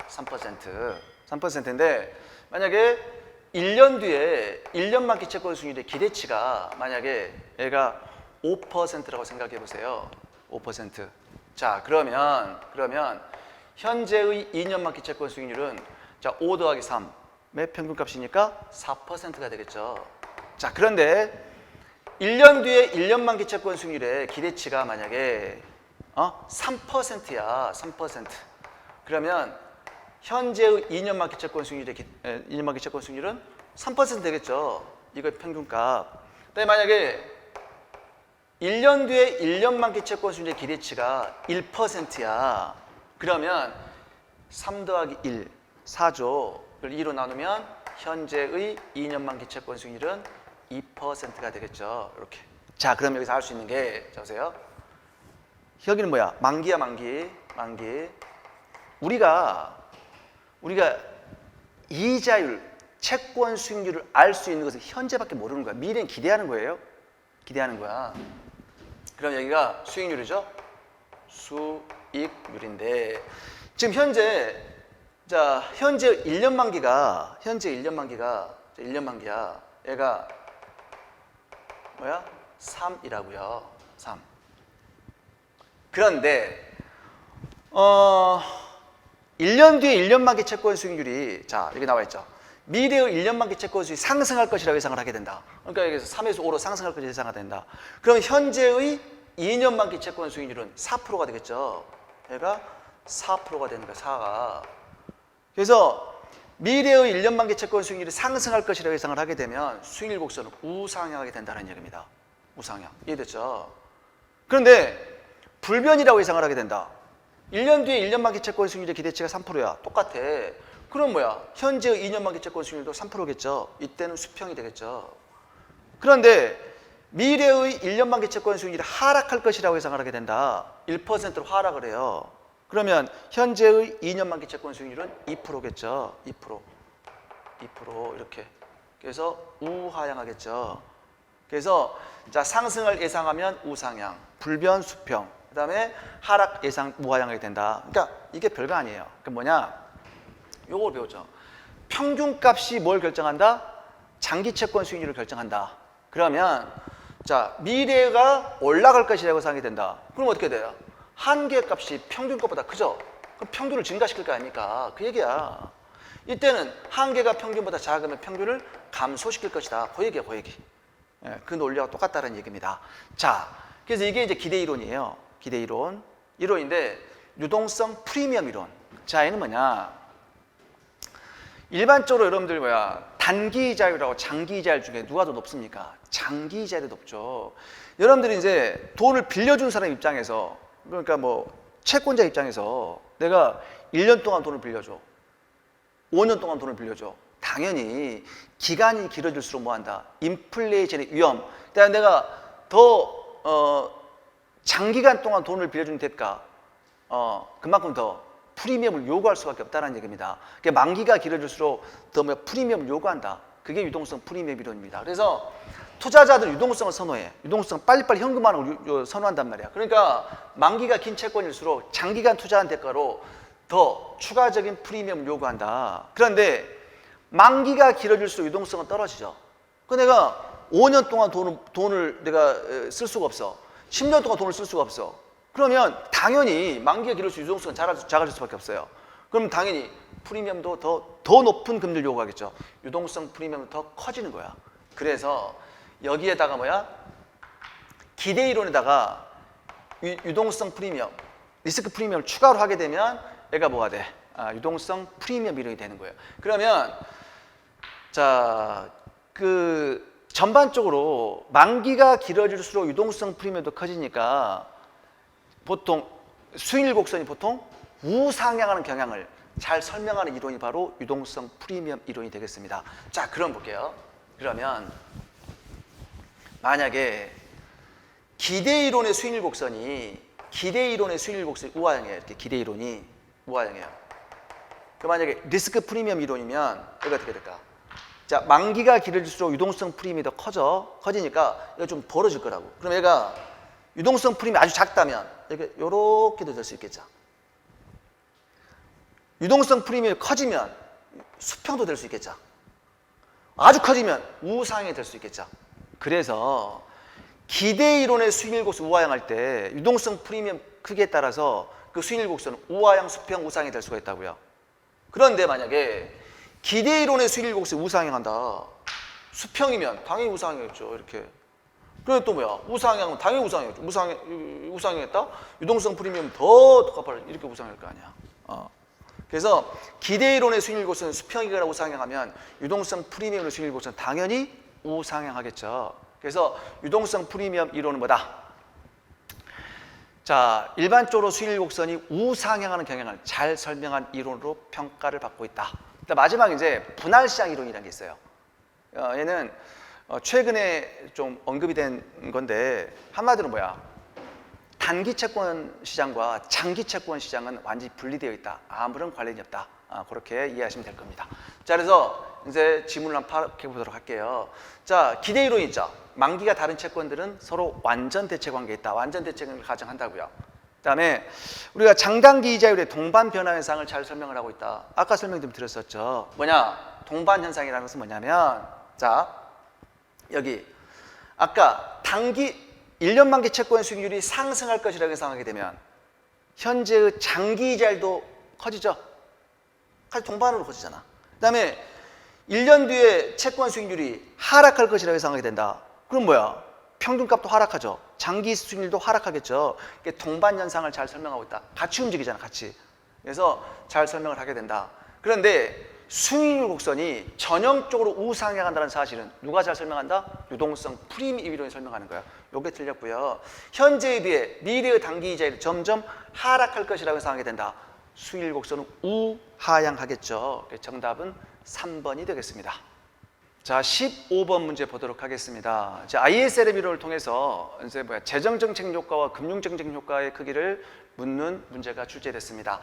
3%인데 만약에 1년 뒤에 1년 만기 채권 수익률의 기대치가 만약에 얘가 5%라고 생각해 보세요. 5%. 자, 그러면 현재의 2년 만기 채권 수익률은 자, 5 더하기 3의 평균값이니까 4%가 되겠죠. 자, 그런데 1년 뒤에 1년 만기 채권 수익률의 기대치가 만약에 3%야. 3%. 그러면 현재의 2년 만기 채권 수익률의 2년 만기 채권 수익률은 3% 되겠죠. 이거의 평균값. 근데 만약에 1년 뒤에 1년 만기 채권 수익률의 기대치가 1%야. 그러면 3 더하기 1, 4죠. 그걸 2로 나누면 현재의 2년 만기 채권 수익률은 2%가 되겠죠. 이렇게. 자, 그럼 여기서 알 수 있는 게, 자 보세요. 여기는 뭐야? 만기야, 만기. 우리가 이자율, 채권 수익률을 알 수 있는 것은 현재밖에 모르는 거야. 미래는 기대하는 거예요. 기대하는 거야. 그럼 여기가 수익률이죠. 수익률인데 지금 현재 1년 만기가 1년 만기야. 얘가 뭐야? 3이라고요. 3. 그런데 1년 뒤에 1년 만기 채권 수익률이, 자, 여기 나와 있죠. 미래의 1년 만기 채권 수익이 상승할 것이라고 예상을 하게 된다. 그러니까 여기서 3에서 5로 상승할 것이 예상이 된다. 그럼 현재의 2년 만기 채권 수익률은 4%가 되겠죠. 얘가 4%가 되는 거야, 4가. 그래서 미래의 1년 만기 채권 수익률이 상승할 것이라고 예상을 하게 되면 수익률 곡선은 우상향하게 된다는 얘기입니다. 우상향. 이해됐죠? 그런데 불변이라고 예상을 하게 된다. 1년 뒤에 1년 만기 채권 수익률의 기대치가 3%야. 똑같아. 그럼 뭐야? 현재의 2년 만기 채권 수익률도 3%겠죠. 이때는 수평이 되겠죠. 그런데 미래의 1년 만기 채권 수익률이 하락할 것이라고 예상을 하게 된다. 1%로 하락을 해요. 그러면 현재의 2년 만기 채권 수익률은 2%겠죠. 2% 이렇게. 그래서 우하향하겠죠. 그래서 자, 상승을 예상하면 우상향, 불변 수평, 그다음에 하락 예상 우하향하게 된다. 그러니까 이게 별거 아니에요. 그 뭐냐? 요걸 배우죠. 평균값이 뭘 결정한다? 장기 채권 수익률을 결정한다. 그러면 자, 미래가 올라갈 것이라고 예상이 된다. 그럼 어떻게 돼요? 한계값이 평균값보다 크죠? 그럼 평균을 증가시킬 거 아닙니까? 그 얘기야. 이때는 한계가 평균보다 작으면 평균을 감소시킬 것이다. 그 얘기야, 그 얘기. 예, 그 논리와 똑같다는 얘기입니다. 자, 그래서 이게 이제 기대 이론이에요. 기대 이론. 이론인데 유동성 프리미엄 이론. 자, 얘는 뭐냐? 일반적으로 여러분들 단기 이자율하고 장기 이자율 중에 누가 더 높습니까? 장기 이자율이 높죠. 여러분들이 이제 돈을 빌려준 사람 입장에서, 그러니까 뭐 채권자 입장에서 내가 1년 동안 돈을 빌려줘, 5년 동안 돈을 빌려줘. 당연히 기간이 길어질수록 뭐한다? 인플레이션의 위험. 내가 더 장기간 동안 돈을 빌려준 대가 그만큼 더 프리미엄을 요구할 수밖에 없다는 얘기입니다. 그러니까 만기가 길어질수록 더 프리미엄을 요구한다. 그게 유동성 프리미엄 이론입니다. 그래서 투자자들은 유동성을 선호해. 유동성 빨리빨리 현금화를 선호한단 말이야. 그러니까 만기가 긴 채권일수록 장기간 투자한 대가로 더 추가적인 프리미엄을 요구한다. 그런데 만기가 길어질수록 유동성은 떨어지죠. 그 내가 5년 동안 돈을 내가 쓸 수가 없어. 10년 동안 돈을 쓸 수가 없어. 그러면 당연히 만기가 길어질수록 유동성은 작아질 수밖에 없어요. 그럼 당연히 프리미엄도 더 높은 금리를 요구하겠죠. 유동성 프리미엄은 더 커지는 거야. 그래서 여기에다가 기대 이론에다가 유동성 프리미엄, 리스크 프리미엄을 추가로 하게 되면 얘가 뭐가 돼? 유동성 프리미엄 이론이 되는 거예요. 그러면 자, 전반적으로 만기가 길어질수록 유동성 프리미엄도 커지니까 보통 수익률 곡선이 보통 우상향하는 경향을 잘 설명하는 이론이 바로 유동성 프리미엄 이론이 되겠습니다. 자, 그럼 볼게요. 그러면 만약에 기대 이론의 수익률 곡선이 우하향이에요. 이렇게 기대 이론이 우하향이에요. 그 만약에 리스크 프리미엄 이론이면 여기가 어떻게 될까? 자, 만기가 길어질수록 유동성 프리미엄이 더 커지니까 이거 좀 벌어질 거라고. 그럼 얘가 유동성 프리미엄이 아주 작다면 이렇게도 될 수 있겠죠. 유동성 프리미엄이 커지면 수평도 될 수 있겠죠. 아주 커지면 우상향이 될 수 있겠죠. 그래서 기대 이론의 수익률 곡선 우하향할 때 유동성 프리미엄 크기에 따라서 그 수익률 곡선은 우하향, 수평, 우상향이 될 수가 있다고요. 그런데 만약에 기대 이론의 수익률 곡선이 우상향한다. 수평이면 당연히 우상향이겠죠. 이렇게. 그리고 또 우상향은 당연히 우상향이겠죠. 우상향했다? 유동성 프리미엄 더 값을 이렇게 우상향할 거 아니야. 그래서 기대 이론의 수익률 곡선은 수평이거나 우상향하면 유동성 프리미엄의 수익률 곡선은 당연히 우상향하겠죠. 그래서 유동성 프리미엄 이론은 뭐다? 자, 일반적으로 수익률 곡선이 우상향하는 경향을 잘 설명한 이론으로 평가를 받고 있다. 마지막에 이제 분할시장 이론이라는 게 있어요. 얘는 최근에 좀 언급이 된 건데 한마디로 단기 채권 시장과 장기 채권 시장은 완전히 분리되어 있다. 아무런 관련이 없다. 그렇게 이해하시면 될 겁니다. 자, 그래서 이제 지문을 한번 파악해 보도록 할게요. 자, 기대 이론이 있죠. 만기가 다른 채권들은 서로 완전 대체 관계에 있다. 완전 대체관계를 가정한다고요. 그다음에 우리가 장단기 이자율의 동반 변화 현상을 잘 설명을 하고 있다. 아까 설명 좀 드렸었죠. 동반 현상이라는 것은 뭐냐면, 자, 여기 아까 단기 1년 만기 채권의 수익률이 상승할 것이라고 예상하게 되면 현재의 장기 이자율도 커지죠. 동반으로 커지잖아. 그다음에 1년 뒤에 채권 수익률이 하락할 것이라고 예상하게 된다. 그럼 평균값도 하락하죠. 장기 수익률도 하락하겠죠. 동반 현상을 잘 설명하고 있다. 같이 움직이잖아, 같이. 그래서 잘 설명을 하게 된다. 그런데 수익률 곡선이 전형적으로 우상향한다는 사실은 누가 잘 설명한다? 유동성 프림 이론이 설명하는 거야. 요게 틀렸고요. 현재에 비해 미래의 단기 이자율이 점점 하락할 것이라고 생각하게 된다. 수익률 곡선은 우하향하겠죠. 정답은 3번이 되겠습니다. 자, 15번 문제 보도록 하겠습니다. 자, ISLM 이론을 통해서 이제 재정정책 효과와 금융정책 효과의 크기를 묻는 문제가 출제됐습니다.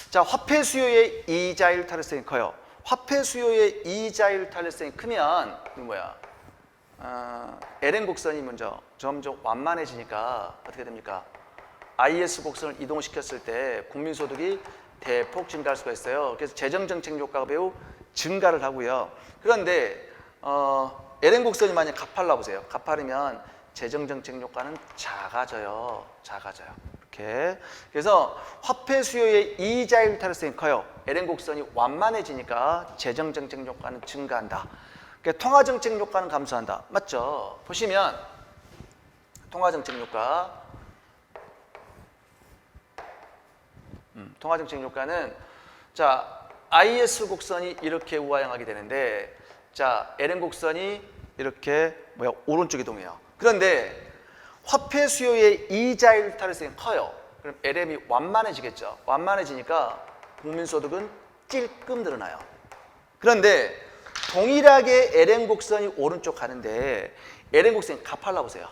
자, 화폐 수요의 이자율 탄력성이 커요. 화폐 수요의 이자율 탄력성이 크면 LN 곡선이 먼저 점점 완만해지니까 어떻게 됩니까? IS 곡선을 이동시켰을 때 국민소득이 대폭 증가할 수가 있어요. 그래서 재정정책 효과가 매우 증가를 하고요. 그런데 LN 곡선이 만약 가팔라 보세요. 가파르면 재정정책 효과는 작아져요. 이렇게. 그래서 화폐 수요의 이자율 탄력성이 커요. LN 곡선이 완만해지니까 재정정책 효과는 증가한다. 그러니까 통화정책 효과는 감소한다. 맞죠? 보시면 통화정책 효과, 통화정책 효과는 자 IS 곡선이 이렇게 우하향하게 되는데, 자 LN 곡선이 이렇게 오른쪽 이동해요. 그런데 화폐 수요의 이자율 탄력성이 커요. 그럼 LM이 완만해지겠죠. 완만해지니까 국민소득은 찔끔 늘어나요. 그런데 동일하게 LN 곡선이 오른쪽 가는데 LN 곡선이 가팔라 보세요.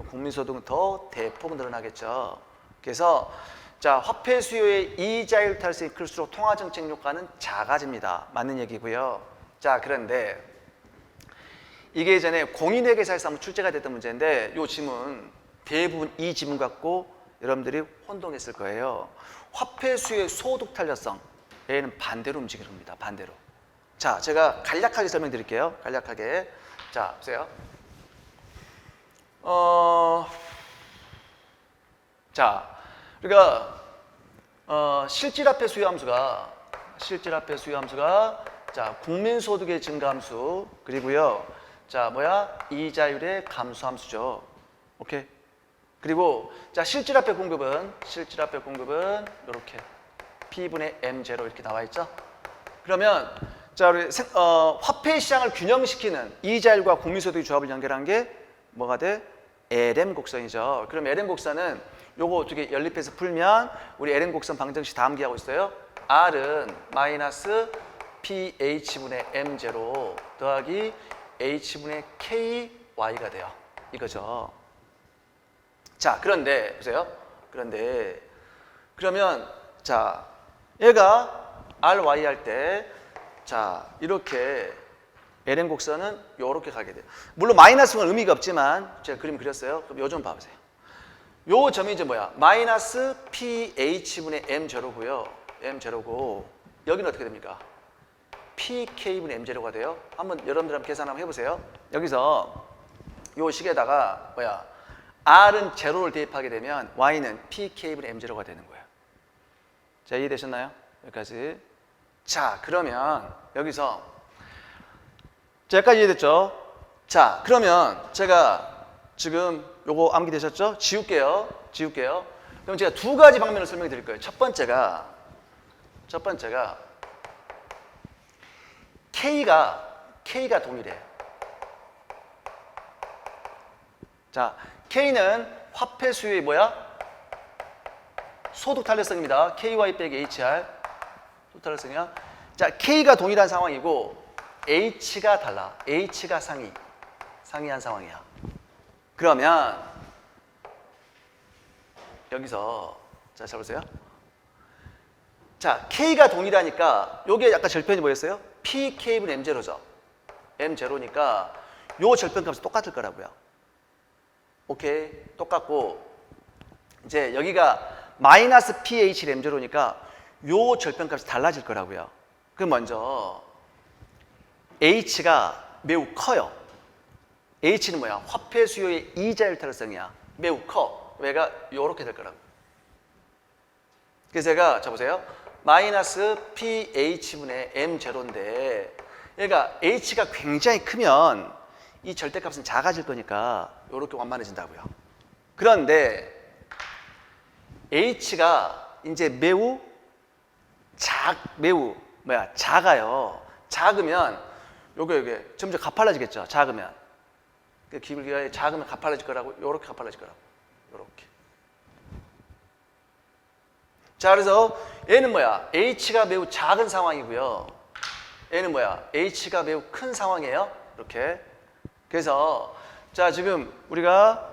국민소득은 더 대폭 늘어나겠죠. 그래서 자 화폐 수요의 이자율 탄력성이 클수록 통화정책 효과는 작아집니다. 맞는 얘기고요. 자 그런데 이게 예전에 공인회계사에서 한번 출제가 됐던 문제인데 이 지문 대부분 이 지문 갖고 여러분들이 혼동했을 거예요. 화폐 수요의 소득 탄력성 얘는 반대로 움직이는 겁니다. 반대로. 자 제가 간략하게 설명드릴게요. 간략하게. 자 보세요. 자 우리가 실질화폐 수요함수가 자 국민소득의 증가함수 그리고요. 자 이자율의 감소함수죠. 오케이. 그리고 자 실질화폐 공급은 이렇게 P분의 M0 이렇게 나와 있죠. 그러면 자 우리 화폐 시장을 균형시키는 이자율과 국민소득의 조합을 연결한 게 뭐가 돼? LM 곡선이죠. 그럼 LM 곡선은 요거 어떻게 연립해서 풀면 우리 LM 곡선 방정식 다음 기하고 있어요. R은 마이너스 PH분의 M0 더하기 H분의 KY가 돼요. 이거죠. 자, 그런데 보세요. 그러면 자, 얘가 RY 할 때 자, 이렇게 LN 곡선은 이렇게 가게 돼요. 물론 마이너스는 의미가 없지만 제가 그림 그렸어요. 그럼 요 좀 봐보세요. 요 점이 이제 마이너스 PH분의 M0고요. M0고 여기는 어떻게 됩니까? PK분의 M0가 돼요. 여러분들 한번 계산 한번 해보세요. 여기서 요 식에다가 R은 제로를 대입하게 되면 Y는 PK분의 M0가 되는 거예요. 자, 이해되셨나요? 여기까지. 자, 그러면 여기서 자, 여기까지 이해됐죠? 자, 그러면 제가 지금 요거 암기되셨죠? 지울게요. 그럼 제가 두 가지 방면을 설명해 드릴 거예요. 첫 번째가 K가 동일해. 자, K는 화폐 수요의 소득 탄력성입니다. KY 빼기 HR 소득 탄력성이야. 자, K가 동일한 상황이고 H가 달라. H가 상이한 상황이야. 그러면 여기서 자, 잘 보세요. 자, K가 동일하니까 요게 아까 절편이 뭐였어요? PK분의 M0죠. M0니까 요 절편값이 똑같을 거라고요. 오케이. 똑같고 이제 여기가 마이너스 PH M0니까 요 절편값이 달라질 거라고요. 그럼 먼저 H가 매우 커요. H는 화폐 수요의 이자율 탄력성이야. 매우 커. 얘가 요렇게 될 거라고. 그래서 제가 자 보세요. 마이너스 PH분의 M0인데 얘가 H가 굉장히 크면 이 절대값은 작아질 거니까 이렇게 완만해진다고요. 그런데 H가 이제 매우 작아요. 작으면 요게 점점 가팔라지겠죠. 작으면 그 기울기가 작으면 가팔라질 거라고. 요렇게 가팔라질 거라고. 요렇게. 자, 그래서 얘는 H가 매우 작은 상황이고요. 얘는 H가 매우 큰 상황이에요. 이렇게. 그래서 자, 지금 우리가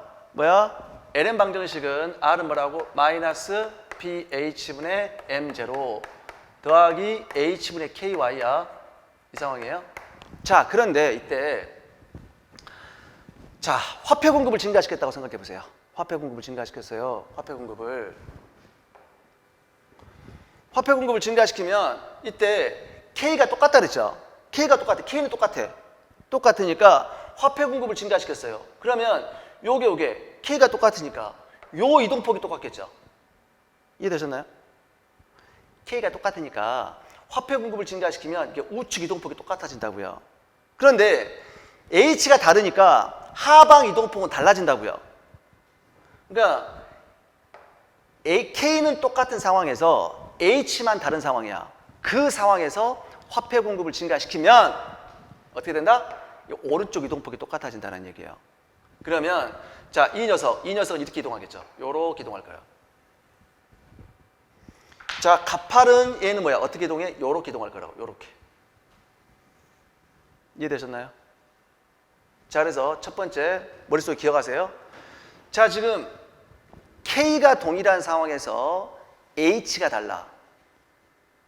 ln 방정식은 R은 뭐라고? 마이너스 pH분의 m0 더하기 h분의 ky야. 이 상황이에요. 자, 그런데 이때 자, 화폐 공급을 증가시켰다고 생각해 보세요. 화폐 공급을 증가시켰어요. 화폐 공급을 증가시키면 이때 K가 똑같다 그랬죠. K가 똑같아. K는 똑같아. 똑같으니까 화폐 공급을 증가시켰어요. 그러면 요게 K가 똑같으니까 요 이동폭이 똑같겠죠. 이해되셨나요? K가 똑같으니까 화폐 공급을 증가시키면 이게 우측 이동폭이 똑같아진다고요. 그런데 H가 다르니까 하방 이동폭은 달라진다고요. 그러니까 K는 똑같은 상황에서 H만 다른 상황이야. 그 상황에서 화폐 공급을 증가시키면 어떻게 된다? 오른쪽 이동폭이 똑같아진다는 얘기예요. 그러면 자, 이 녀석은 이렇게 이동하겠죠. 요렇게 이동할 거예요. 자, 가팔은 얘는 어떻게 이동해? 요렇게 이동할 거라고. 요렇게. 이해되셨나요? 자, 그래서 첫 번째 머릿속에 기억하세요. 자, 지금 K가 동일한 상황에서 H가 달라.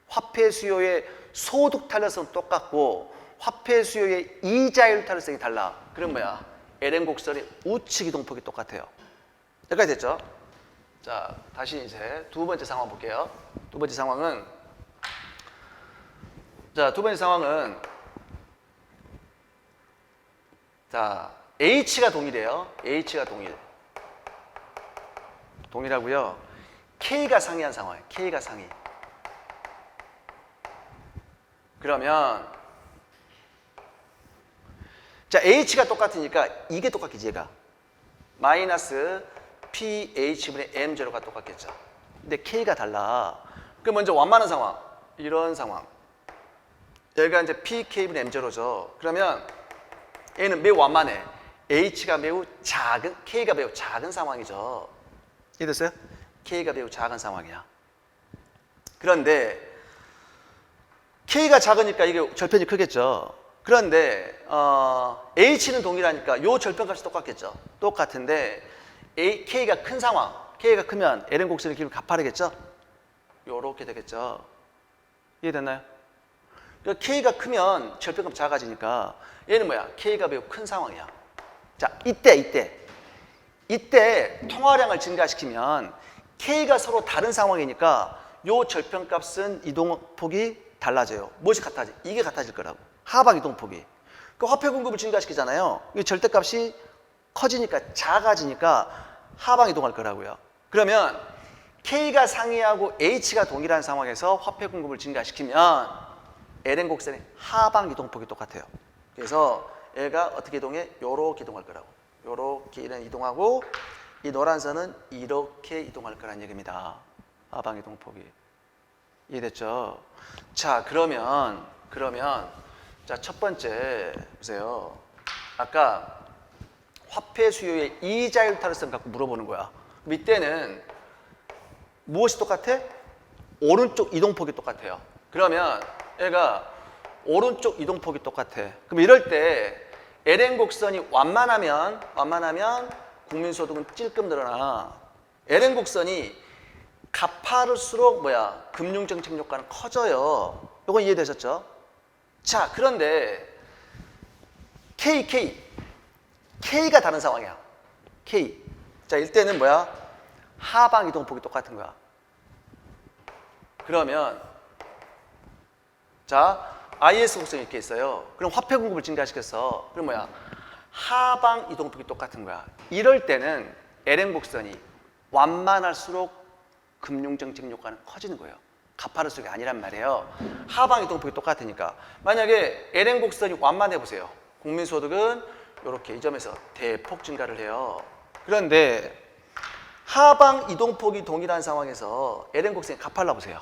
화폐 수요의 소득 탄력성은 똑같고 화폐 수요의 이자율 탄력성이 달라. 그럼 ln 곡선의 우측 이동폭이 똑같아요. 여기까지 됐죠? 자, 다시 이제 두 번째 상황 볼게요. 두 번째 상황은 자, H가 동일해요. H가 동일하고요. K가 상이한 상황이에요. K가 상이. 그러면 자, H가 똑같으니까 이게 똑같겠지, 얘가. 마이너스 pH분의 m0가 똑같겠죠. 근데 K가 달라. 그럼 먼저 완만한 상황. 이런 상황. 여기가 이제 pK분의 m0죠. 그러면 얘는 매우 완만해. H가 매우 작은, K가 매우 작은 상황이죠. 이해됐어요? K가 매우 작은 상황이야. 그런데 K가 작으니까 이게 절편이 크겠죠. 그런데 H는 동일하니까 요 절편값이 똑같겠죠. 똑같은데 K가 큰 상황, K가 크면 ln 곡선의 길을 가파르겠죠. 요렇게 되겠죠. 이해됐나요? 그러니까 K가 크면 절편값 작아지니까 얘는 K가 매우 큰 상황이야. 자, 이때 통화량을 증가시키면 K가 서로 다른 상황이니까 요 절편값은 이동폭이 달라져요. 무엇이 같아지? 이게 같아질 거라고. 하방 이동폭이. 그 화폐 공급을 증가시키잖아요. 이 절대값이 커지니까 작아지니까 하방 이동할 거라고요. 그러면 K가 상이하고 H가 동일한 상황에서 화폐 공급을 증가시키면 ln 곡선의 하방 이동폭이 똑같아요. 그래서 얘가 어떻게 이동해? 요렇게 이동할 거라고. 요렇게 이동하고 이 노란 선은 이렇게 이동할 거란 얘기입니다. 하방 이동폭이. 이해됐죠? 자, 그러면 자, 첫 번째 보세요. 아까 화폐 수요의 이자율 탄력성 갖고 물어보는 거야. 이때는 무엇이 똑같아? 오른쪽 이동폭이 똑같아요. 그러면 얘가 오른쪽 이동폭이 똑같아. 그럼 이럴 때 ln 곡선이 완만하면 국민소득은 찔끔 늘어나. ln 곡선이 가파를수록 금융정책 효과는 커져요. 이건 이해되셨죠? 자, 그런데 K가 다른 상황이야. K. 자, 이때는 하방 이동폭이 똑같은 거야. 그러면 자, IS 곡선이 이렇게 있어요. 그럼 화폐 공급을 증가시켰어. 그럼 하방 이동폭이 똑같은 거야. 이럴 때는 ln 곡선이 완만할수록 금융정책 효과는 커지는 거예요. 가파르수가 아니란 말이에요. 하방 이동폭이 똑같으니까. 만약에 ln 곡선이 완만해 보세요. 국민소득은 이렇게 이 점에서 대폭 증가를 해요. 그런데 하방 이동폭이 동일한 상황에서 ln 곡선이 가팔라 보세요.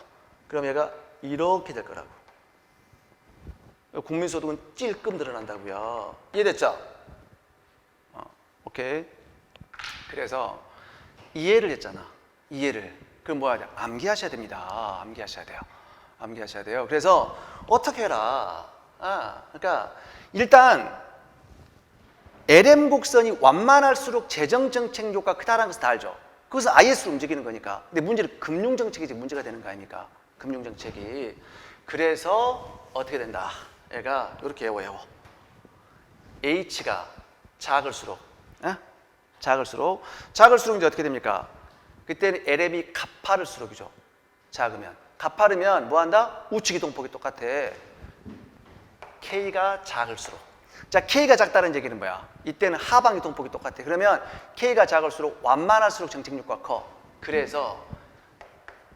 그럼 얘가 이렇게 될 거라고. 국민소득은 찔끔 늘어난다고요. 이해됐죠? 오케이. 그래서 이해를 했잖아. 이해를. 그럼 뭐 해야 돼? 암기하셔야 됩니다. 암기하셔야 돼요. 암기하셔야 돼요. 그래서 어떻게 해라. 그러니까 일단 LM 곡선이 완만할수록 재정 정책 효과가 크다라는 것을 다 알죠. 그것은 IS로 움직이는 거니까. 근데 문제는 금융 정책이 문제가 되는 거 아닙니까? 금융 정책이. 그래서 어떻게 된다? 얘가 이렇게 외워. H가 작을수록 작을수록 이제 어떻게 됩니까? 그때는 LM이 가파를수록이죠. 작으면. 가파르면 뭐 한다? 우측 이동폭이 똑같아. K가 작을수록. 자, K가 작다는 얘기는 뭐야? 이때는 하방 이동폭이 똑같아. 그러면 K가 작을수록 완만할수록 정책 효과가 커. 그래서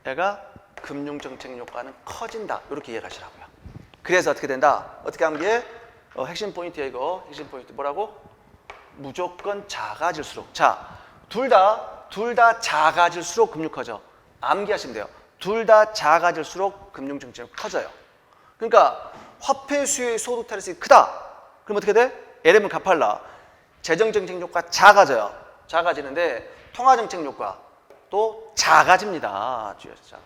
얘가 금융 정책 효과는 커진다. 이렇게 이해하시라고요. 그래서 어떻게 된다? 어떻게 암기해? 핵심 포인트야 이거. 핵심 포인트 뭐라고? 무조건 작아질수록. 자, 둘 다 작아질수록 금융 커져. 암기하시면 돼요. 둘 다 작아질수록 금융 정책이 커져요. 그러니까 화폐 수요의 소득 탄력성이 크다. 그럼 어떻게 돼? LM은 가팔라. 재정 정책 효과 작아져요. 작아지는데 통화 정책 효과 또 작아집니다. 주의하세요.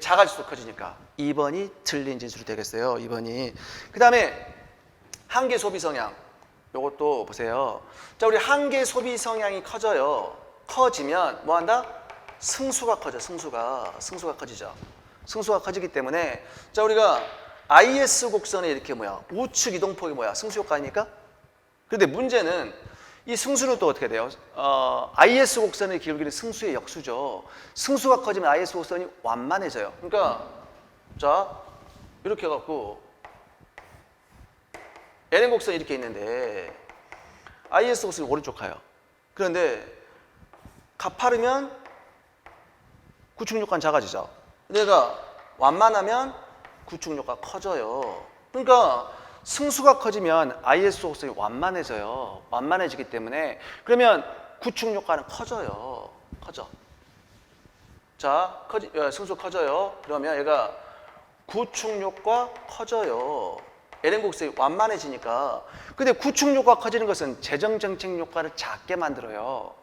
작아질수록 커지니까 2번이 틀린 진술이 되겠어요. 2번이. 그 다음에 한계 소비 성향. 요것도 보세요. 자, 우리 한계 소비 성향이 커져요. 커지면 뭐 한다? 승수가 커져. 승수가 커지죠. 승수가 커지기 때문에 자, 우리가 IS 곡선에 이렇게 뭐야? 우측 이동폭이 뭐야? 승수 효과 아닙니까? 그런데 문제는 이 승수는 또 어떻게 돼요? IS 곡선의 기울기는 승수의 역수죠. 승수가 커지면 IS 곡선이 완만해져요. 그러니까 자, 이렇게 해갖고 LM 곡선이 이렇게 있는데 IS 곡선이 오른쪽 가요. 그런데 가파르면 구축 효과는 작아지죠. 얘가 완만하면 구축 효과가 커져요. 그러니까 승수가 커지면 IS 곡선이 완만해져요. 완만해지기 때문에 그러면 구축 효과는 커져요. 커져. 자, 승수 커져요. 그러면 얘가 구축 효과 커져요. LM 곡선이 완만해지니까. 근데 구축 효과 커지는 것은 재정 정책 효과를 작게 만들어요.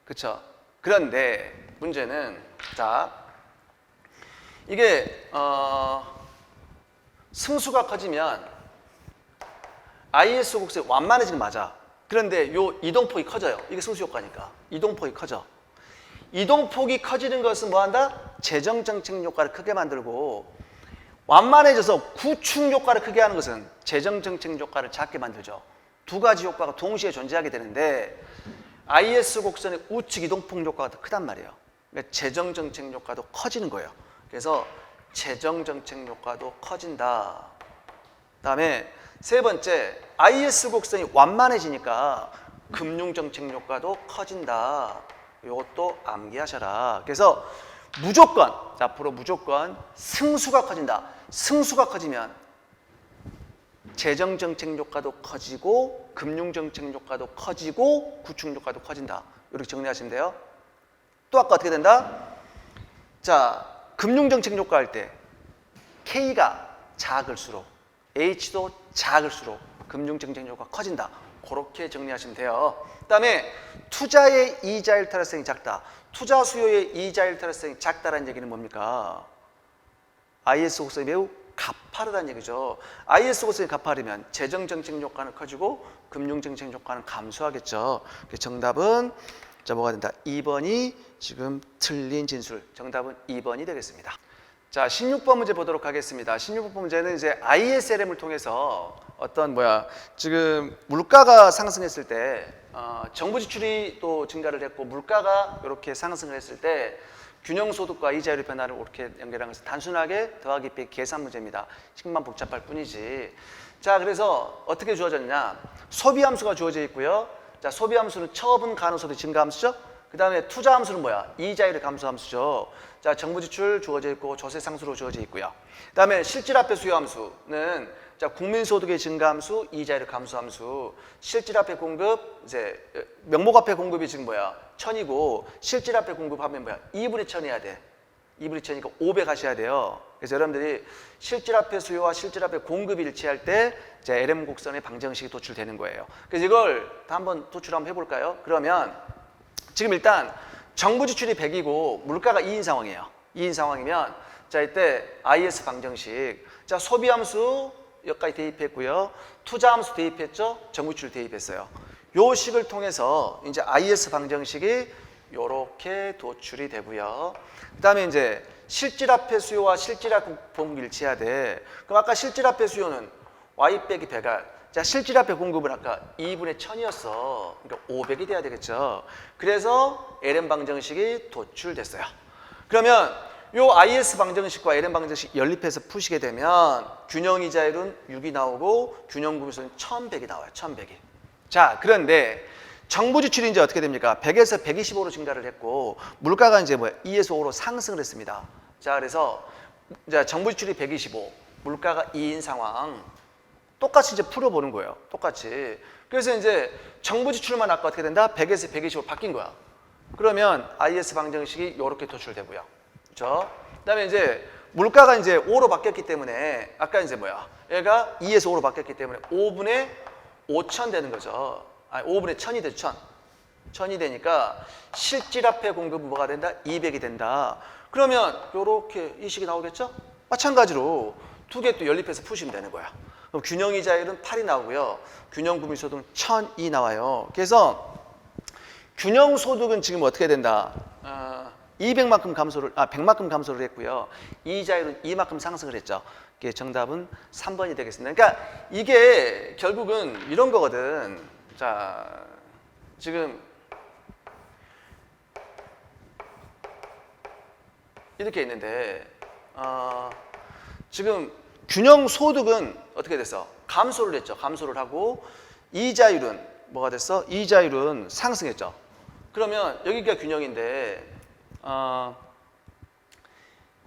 그렇죠? 그런데 문제는 자, 이게 승수가 커지면 IS 곡선이 완만해지는 맞아. 그런데 요 이동폭이 커져요. 이게 승수 효과니까. 이동폭이 커져. 이동폭이 커지는 것은 뭐 한다? 재정 정책 효과를 크게 만들고 완만해져서 구축 효과를 크게 하는 것은 재정 정책 효과를 작게 만들죠. 두 가지 효과가 동시에 존재하게 되는데 IS 곡선의 우측 이동폭 효과가 더 크단 말이에요. 그러니까 재정 정책 효과도 커지는 거예요. 그래서 재정 정책 효과도 커진다. 그다음에 세 번째, IS 곡선이 완만해지니까 금융 정책 효과도 커진다. 이것도 암기하셔라. 그래서 무조건, 자, 앞으로 무조건 승수가 커진다. 승수가 커지면 재정 정책 효과도 커지고 금융 정책 효과도 커지고 구축 효과도 커진다. 이렇게 정리하시면 돼요. 또 아까 어떻게 된다? 자, 금융 정책 효과 할 때 K가 작을수록 H도 작을수록 금융 정책 효과가 커진다. 그렇게 정리하시면 돼요. 그다음에 투자의 이자 일탈성이 작다. 투자 수요의 이자 일탈성이 작다라는 얘기는 뭡니까? IS 곡선이 매우 가파르다는 얘기죠. IS 곡선이 가파르면 재정 정책 효과는 커지고 금융 정책 효과는 감소하겠죠. 정답은 자, 뭐가 된다? 2번이 지금 틀린 진술. 정답은 2번이 되겠습니다. 자, 16번 문제 보도록 하겠습니다. 16번 문제는 이제 ISLM을 통해서 어떤 지금 물가가 상승했을 때 정부 지출이 또 증가를 했고 물가가 이렇게 상승을 했을 때 균형소득과 이자율의 변화를 이렇게 연결한 것은 단순하게 더하기 빼기 계산 문제입니다. 식만 복잡할 뿐이지. 자, 그래서 어떻게 주어졌냐? 소비함수가 주어져 있고요. 자, 소비함수는 처분 가능소득 증가함수죠. 그 다음에 투자함수는 뭐야? 이자율의 감소함수죠. 자, 정부 지출 주어져 있고 조세 상수로 주어져 있고요. 그 다음에 실질화폐 수요함수는 자, 국민소득의 증가함수, 이자율의 감소함수. 실질화폐 공급, 이제 명목화폐 공급이 지금 뭐야? 1000이고 실질화폐 공급하면 뭐야? 2분의 1000 해야 돼. 2분의 1000이니까 500 하셔야 돼요. 그래서 여러분들이 실질화폐 수요와 실질화폐 공급이 일치할 때 이제 LM 곡선의 방정식이 도출되는 거예요. 그래서 이걸 다 한번 도출 한번 해볼까요? 그러면 지금 일단 정부 지출이 100이고 물가가 2인 상황이에요. 2인 상황이면 자 이때 IS 방정식 자 소비함수 여기까지 대입했고요. 투자함수 대입했죠. 정부 지출 대입했어요. 요 식을 통해서 이제 IS 방정식이 요렇게 도출이 되고요. 그다음에 이제 실질화폐 수요와 실질화폐 공급 일치해야 돼. 그럼 아까 실질화폐 수요는 Y 빼기 100R. 자, 실질화폐 공급은 아까 2분의 1000이었어. 그러니까 500이 돼야 되겠죠. 그래서 LM 방정식이 도출됐어요. 그러면 요 IS 방정식과 LM 방정식 연립해서 푸시게 되면 균형이자율은 6이 나오고 균형금수는 1100이 나와요. 1100이. 자, 그런데 정부 지출이 이제 어떻게 됩니까? 100에서 125로 증가를 했고 물가가 이제 2에서 5로 상승을 했습니다. 자, 그래서 이제 정부 지출이 125, 물가가 2인 상황 똑같이 이제 풀어보는 거예요. 똑같이. 그래서 이제 정부 지출만 아까 어떻게 된다? 100에서 125로 바뀐 거야. 그러면 IS 방정식이 이렇게 도출되고요. 그렇죠? 그다음에 이제 물가가 이제 5로 바뀌었기 때문에 아까 이제 얘가 2에서 5로 바뀌었기 때문에 5분의 5000 되는 거죠. 아니 5분의 1000이 되죠. 1000이 되니까 실질화폐 공급은 뭐가 된다? 200이 된다. 그러면 이렇게 이 식이 나오겠죠? 마찬가지로 두 개 또 연립해서 푸시면 되는 거야. 그럼 균형이자율은 8이 나오고요. 균형금융소득은 1000이 나와요. 그래서 균형소득은 지금 어떻게 된다? 200만큼 감소를 100만큼 감소를 했고요. 이자율은 2만큼 상승을 했죠. 정답은 3번이 되겠습니다. 그러니까 이게 결국은 이런 거거든. 자, 지금 이렇게 있는데 지금 균형 소득은 어떻게 됐어? 감소를 했죠. 감소를 하고 이자율은 뭐가 됐어? 이자율은 상승했죠. 그러면 여기가 균형인데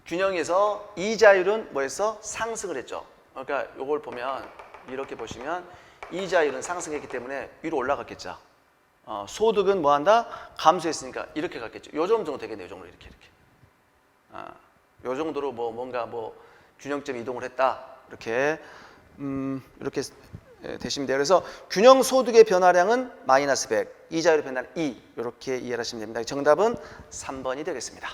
균형에서 이자율은 뭐했어? 상승을 했죠. 그러니까 이걸 보면 이렇게 보시면 이자율은 상승했기 때문에 위로 올라갔겠죠. 소득은 뭐한다? 감소했으니까 이렇게 갔겠죠. 요 정도 되겠네요. 요 정도 이렇게. 요 정도로 뭔가 균형점 이동을 했다. 이렇게 이렇게 되시면 돼요. 그래서 균형 소득의 변화량은 마이너스 100, 이자율의 변화량 2 이렇게 이해하시면 됩니다. 정답은 3번이 되겠습니다.